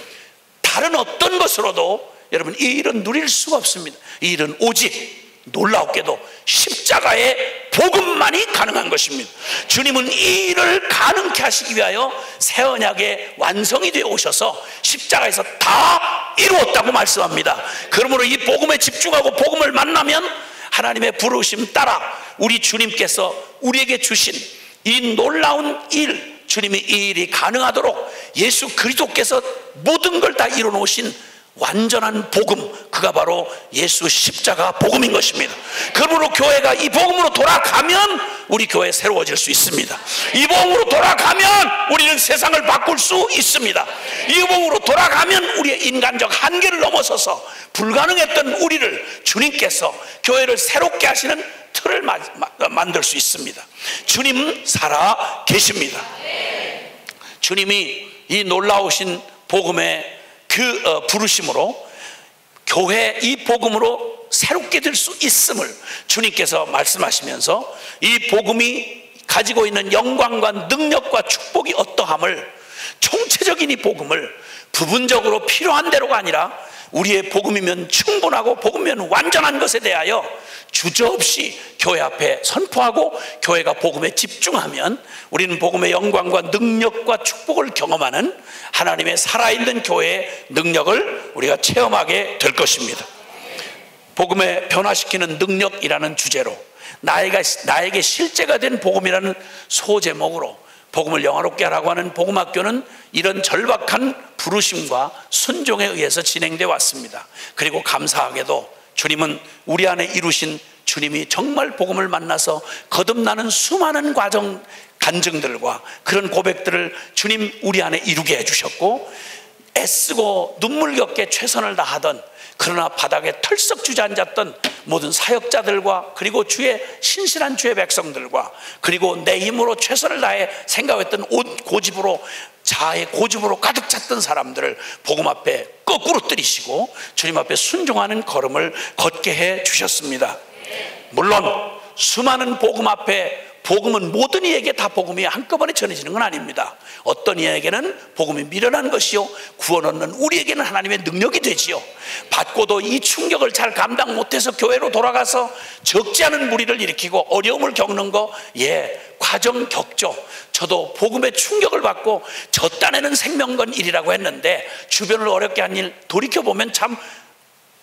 다른 어떤 것으로도 여러분 이 일은 누릴 수가 없습니다. 이 일은 오직 놀라웠게도 십자가의 복음만이 가능한 것입니다. 주님은 이 일을 가능케 하시기 위하여 새 언약의 완성이 되어 오셔서 십자가에서 다 이루었다고 말씀합니다. 그러므로 이 복음에 집중하고 복음을 만나면 하나님의 부르심 따라 우리 주님께서 우리에게 주신 이 놀라운 일, 주님이 이 일이 가능하도록 예수 그리스도께서 모든 걸 다 이뤄놓으신 완전한 복음, 그가 바로 예수 십자가 복음인 것입니다. 그러므로 교회가 이 복음으로 돌아가면 우리 교회 새로워질 수 있습니다. 이 복음으로 돌아가면 우리는 세상을 바꿀 수 있습니다. 이 복음으로 돌아가면 우리의 인간적 한계를 넘어서서 불가능했던 우리를 주님께서 교회를 새롭게 하시는 틀을 만들 수 있습니다. 주님 살아 계십니다. 주님이 이 놀라우신 복음의 부르심으로 교회 이 복음으로 새롭게 될 수 있음을 주님께서 말씀하시면서 이 복음이 가지고 있는 영광과 능력과 축복이 어떠함을, 총체적인 이 복음을 부분적으로 필요한 대로가 아니라 우리의 복음이면 충분하고 복음이면 완전한 것에 대하여 주저없이 교회 앞에 선포하고 교회가 복음에 집중하면 우리는 복음의 영광과 능력과 축복을 경험하는 하나님의 살아있는 교회의 능력을 우리가 체험하게 될 것입니다. 복음에 변화시키는 능력이라는 주제로 나에게 실제가 된 복음이라는 소제목으로 복음을 영화롭게 하라고 하는 복음학교는 이런 절박한 부르심과 순종에 의해서 진행되어 왔습니다. 그리고 감사하게도 주님은 우리 안에 이루신 주님이 정말 복음을 만나서 거듭나는 수많은 과정 간증들과 그런 고백들을 주님 우리 안에 이루게 해주셨고, 애쓰고 눈물겹게 최선을 다하던 그러나 바닥에 털썩 주저앉았던 모든 사역자들과 그리고 주의 신실한 주의 백성들과 그리고 내 힘으로 최선을 다해 생각했던 고집으로 자아의 고집으로 가득 찼던 사람들을 복음 앞에 거꾸로 들이시고 주님 앞에 순종하는 걸음을 걷게 해 주셨습니다. 물론 수많은 복음 앞에 복음은 모든 이에게 다 복음이 한꺼번에 전해지는 건 아닙니다. 어떤 이에게는 복음이 미련한 것이요, 구원 얻는 우리에게는 하나님의 능력이 되지요. 받고도 이 충격을 잘 감당 못해서 교회로 돌아가서 적지 않은 무리를 일으키고 어려움을 겪는 거, 과정 겪죠. 저도 복음의 충격을 받고 저 딴에는 생명건 일이라고 했는데 주변을 어렵게 한 일 돌이켜보면 참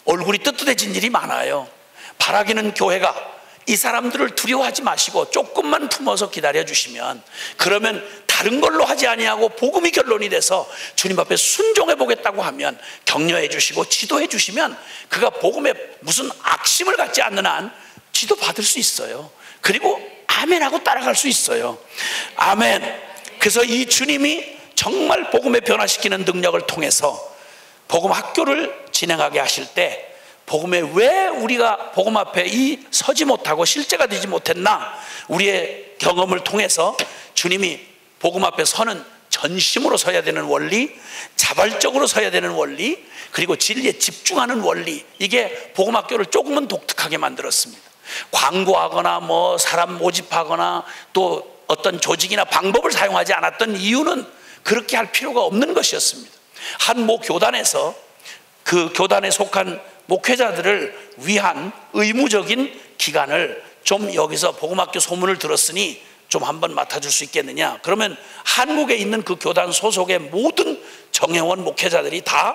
얼굴이 뜨뜻해진 일이 많아요. 바라기는 교회가 이 사람들을 두려워하지 마시고 조금만 품어서 기다려주시면, 그러면 다른 걸로 하지 아니하고 복음이 결론이 돼서 주님 앞에 순종해 보겠다고 하면 격려해 주시고 지도해 주시면 그가 복음에 무슨 악심을 갖지 않는 한 지도 받을 수 있어요. 그리고 아멘하고 따라갈 수 있어요. 아멘. 그래서 이 주님이 정말 복음에 변화시키는 능력을 통해서 복음 학교를 진행하게 하실 때 복음에 왜 우리가 복음 앞에 서지 못하고 실제가 되지 못했나, 우리의 경험을 통해서 주님이 복음 앞에 서는 전심으로 서야 되는 원리, 자발적으로 서야 되는 원리, 그리고 진리에 집중하는 원리, 이게 복음 학교를 조금은 독특하게 만들었습니다. 광고하거나 사람 모집하거나 또 어떤 조직이나 방법을 사용하지 않았던 이유는 그렇게 할 필요가 없는 것이었습니다. 한 모 교단에서 그 교단에 속한 목회자들을 위한 의무적인 기간을 좀 여기서 복음학교 소문을 들었으니 좀 한번 맡아줄 수 있겠느냐. 그러면 한국에 있는 그 교단 소속의 모든 정회원 목회자들이 다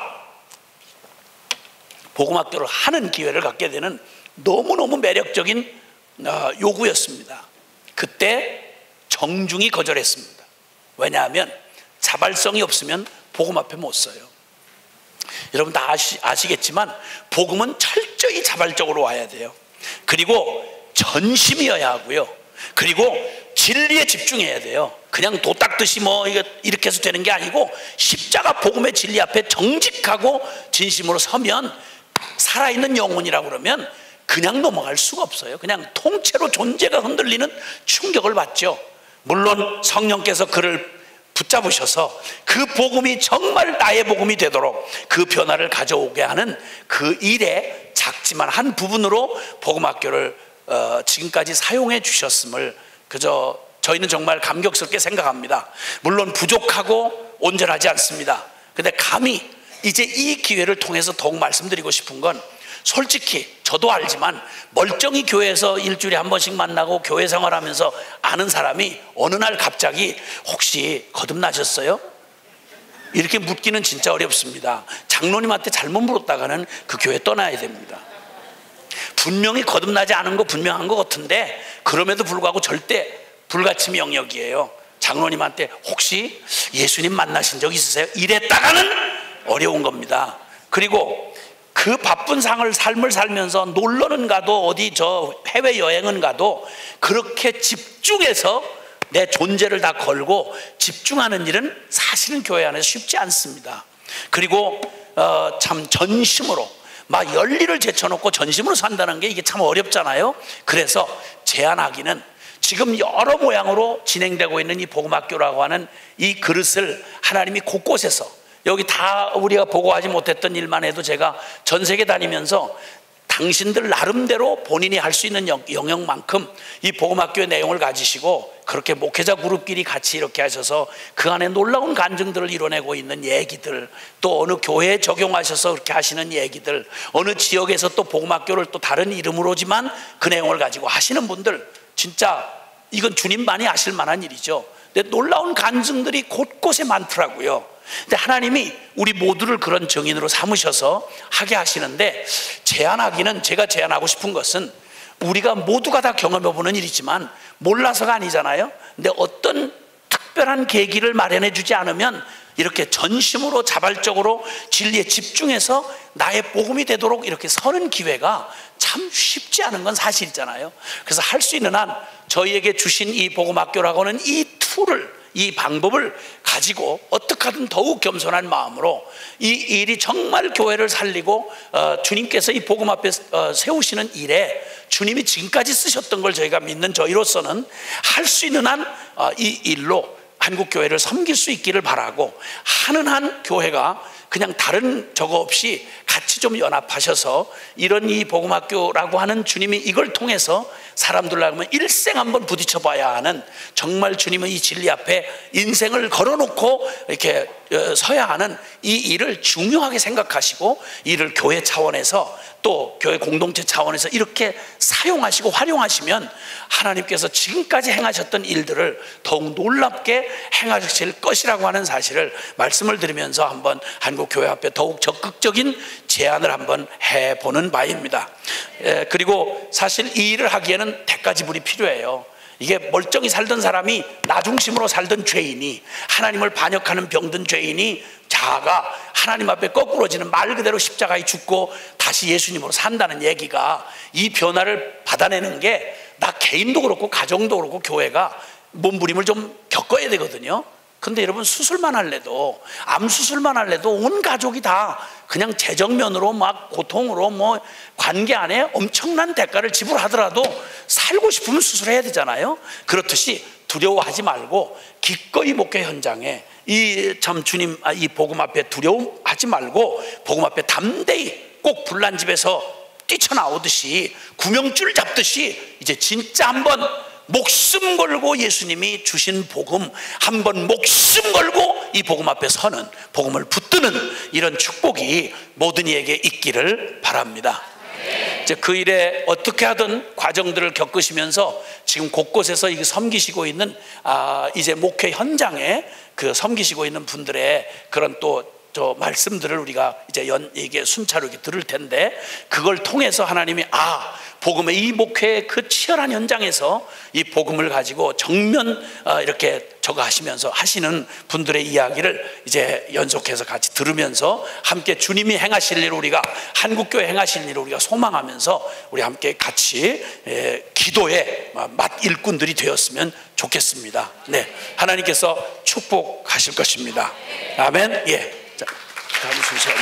복음학교를 하는 기회를 갖게 되는 너무너무 매력적인 요구였습니다. 그때 정중히 거절했습니다. 왜냐하면 자발성이 없으면 복음 앞에 못 서요. 여러분 다 아시겠지만 복음은 철저히 자발적으로 와야 돼요. 그리고 전심이어야 하고요. 그리고 진리에 집중해야 돼요. 그냥 도 닦듯이 이렇게 해서 되는 게 아니고 십자가 복음의 진리 앞에 정직하고 진심으로 서면 살아있는 영혼이라고 그러면 그냥 넘어갈 수가 없어요. 그냥 통째로 존재가 흔들리는 충격을 받죠. 물론 성령께서 그를 붙잡으셔서 그 복음이 정말 나의 복음이 되도록 그 변화를 가져오게 하는 그 일의 작지만 한 부분으로 복음학교를 지금까지 사용해 주셨음을 저희는 정말 감격스럽게 생각합니다. 물론 부족하고 온전하지 않습니다. 근데 감히 이제 이 기회를 통해서 더욱 말씀드리고 싶은 건, 솔직히 저도 알지만 멀쩡히 교회에서 일주일에 한 번씩 만나고 교회 생활하면서 아는 사람이 어느 날 갑자기 혹시 거듭나셨어요? 이렇게 묻기는 진짜 어렵습니다. 장로님한테 잘못 물었다가는 그 교회 떠나야 됩니다. 분명히 거듭나지 않은 거 분명한 것 같은데 그럼에도 불구하고 절대 불가침 영역이에요. 장로님한테 혹시 예수님 만나신 적 있으세요? 이랬다가는 어려운 겁니다. 그리고 그 바쁜 삶을 살면서 놀러는 가도 어디 해외여행은 가도 그렇게 집중해서 내 존재를 다 걸고 집중하는 일은 사실은 교회 안에서 쉽지 않습니다. 그리고 참 전심으로 막 열리를 제쳐놓고 전심으로 산다는 게 이게 참 어렵잖아요. 그래서 제안하기는 지금 여러 모양으로 진행되고 있는 이 복음학교라고 하는 이 그릇을 하나님이 곳곳에서 여기 다 우리가 보고하지 못했던 일만 해도 제가 전 세계 다니면서 당신들 나름대로 본인이 할 수 있는 영역만큼 이 복음학교의 내용을 가지시고 그렇게 목회자 그룹끼리 같이 이렇게 하셔서 그 안에 놀라운 간증들을 이뤄내고 있는 얘기들, 또 어느 교회에 적용하셔서 그렇게 하시는 얘기들, 어느 지역에서 또 복음학교를 또 다른 이름으로지만 그 내용을 가지고 하시는 분들, 진짜 이건 주님만이 아실 만한 일이죠. 근데 놀라운 간증들이 곳곳에 많더라고요. 근데 하나님이 우리 모두를 그런 증인으로 삼으셔서 하게 하시는데, 제가 제안하고 싶은 것은 우리가 모두가 다 경험해보는 일이지만 몰라서가 아니잖아요. 근데 어떤 특별한 계기를 마련해 주지 않으면 이렇게 전심으로 자발적으로 진리에 집중해서 나의 복음이 되도록 이렇게 서는 기회가 참 쉽지 않은 건 사실이잖아요. 그래서 할 수 있는 한 저희에게 주신 이 복음학교라고는 이 툴을, 이 방법을 가지고 어떻게 하든 더욱 겸손한 마음으로 이 일이 정말 교회를 살리고 주님께서 이 복음 앞에 세우시는 일에 주님이 지금까지 쓰셨던 걸 저희가 믿는 저희로서는 할 수 있는 한 이 일로 한국교회를 섬길 수 있기를 바라고, 하는 한 교회가 그냥 다른 저거 없이 같이 좀 연합하셔서 이런 이 복음학교라고 하는 주님이 이걸 통해서 사람들로 하면 일생 한번 부딪혀 봐야 하는, 정말 주님은 이 진리 앞에 인생을 걸어놓고 이렇게 서야 하는 이 일을 중요하게 생각하시고 이를 교회 차원에서 또 교회 공동체 차원에서 이렇게 사용하시고 활용하시면 하나님께서 지금까지 행하셨던 일들을 더욱 놀랍게 행하실 것이라고 하는 사실을 말씀을 드리면서 한번 한국교회 앞에 더욱 적극적인 제안을 한번 해보는 바입니다. 그리고 사실 이 일을 하기에는 대가지불이 필요해요. 이게 멀쩡히 살던 사람이 나 중심으로 살던 죄인이, 하나님을 반역하는 병든 죄인이 자아가 하나님 앞에 거꾸로지는, 말 그대로 십자가에 죽고 다시 예수님으로 산다는 얘기가, 이 변화를 받아내는 게 나 개인도 그렇고 가정도 그렇고 교회가 몸부림을 좀 겪어야 되거든요. 근데 여러분, 수술만 할래도, 암 수술만 할래도 온 가족이 다 그냥 재정면으로 막 고통으로 뭐 관계 안에 엄청난 대가를 지불하더라도 살고 싶으면 수술해야 되잖아요. 그렇듯이 두려워하지 말고 기꺼이 목회 현장에 이 참 주님 이 복음 앞에 두려워하지 말고 복음 앞에 담대히 꼭 불난 집에서 뛰쳐나오듯이 구명줄 잡듯이 이제 진짜 한번 목숨 걸고 예수님이 주신 복음, 한번 목숨 걸고 이 복음 앞에 서는, 복음을 붙드는 이런 축복이 모든 이에게 있기를 바랍니다. 이제 그 일에 어떻게 하든 과정들을 겪으시면서 지금 곳곳에서 이게 섬기시고 있는 이제 목회 현장에 그 섬기시고 있는 분들의 그런 또 저 말씀들을 우리가 이제 이게 순차로 이렇게 들을 텐데, 그걸 통해서 하나님이 복음의 이 목회의 그 치열한 현장에서 이 복음을 가지고 정면 이렇게 저거 하시면서 하시는 분들의 이야기를 이제 연속해서 같이 들으면서 함께 주님이 행하실 일을, 우리가 한국교회 행하실 일을 우리가 소망하면서 우리 함께 같이 기도의 맛 일꾼들이 되었으면 좋겠습니다. 네, 하나님께서 축복하실 것입니다. 아멘. 예. 자, 다음 순서는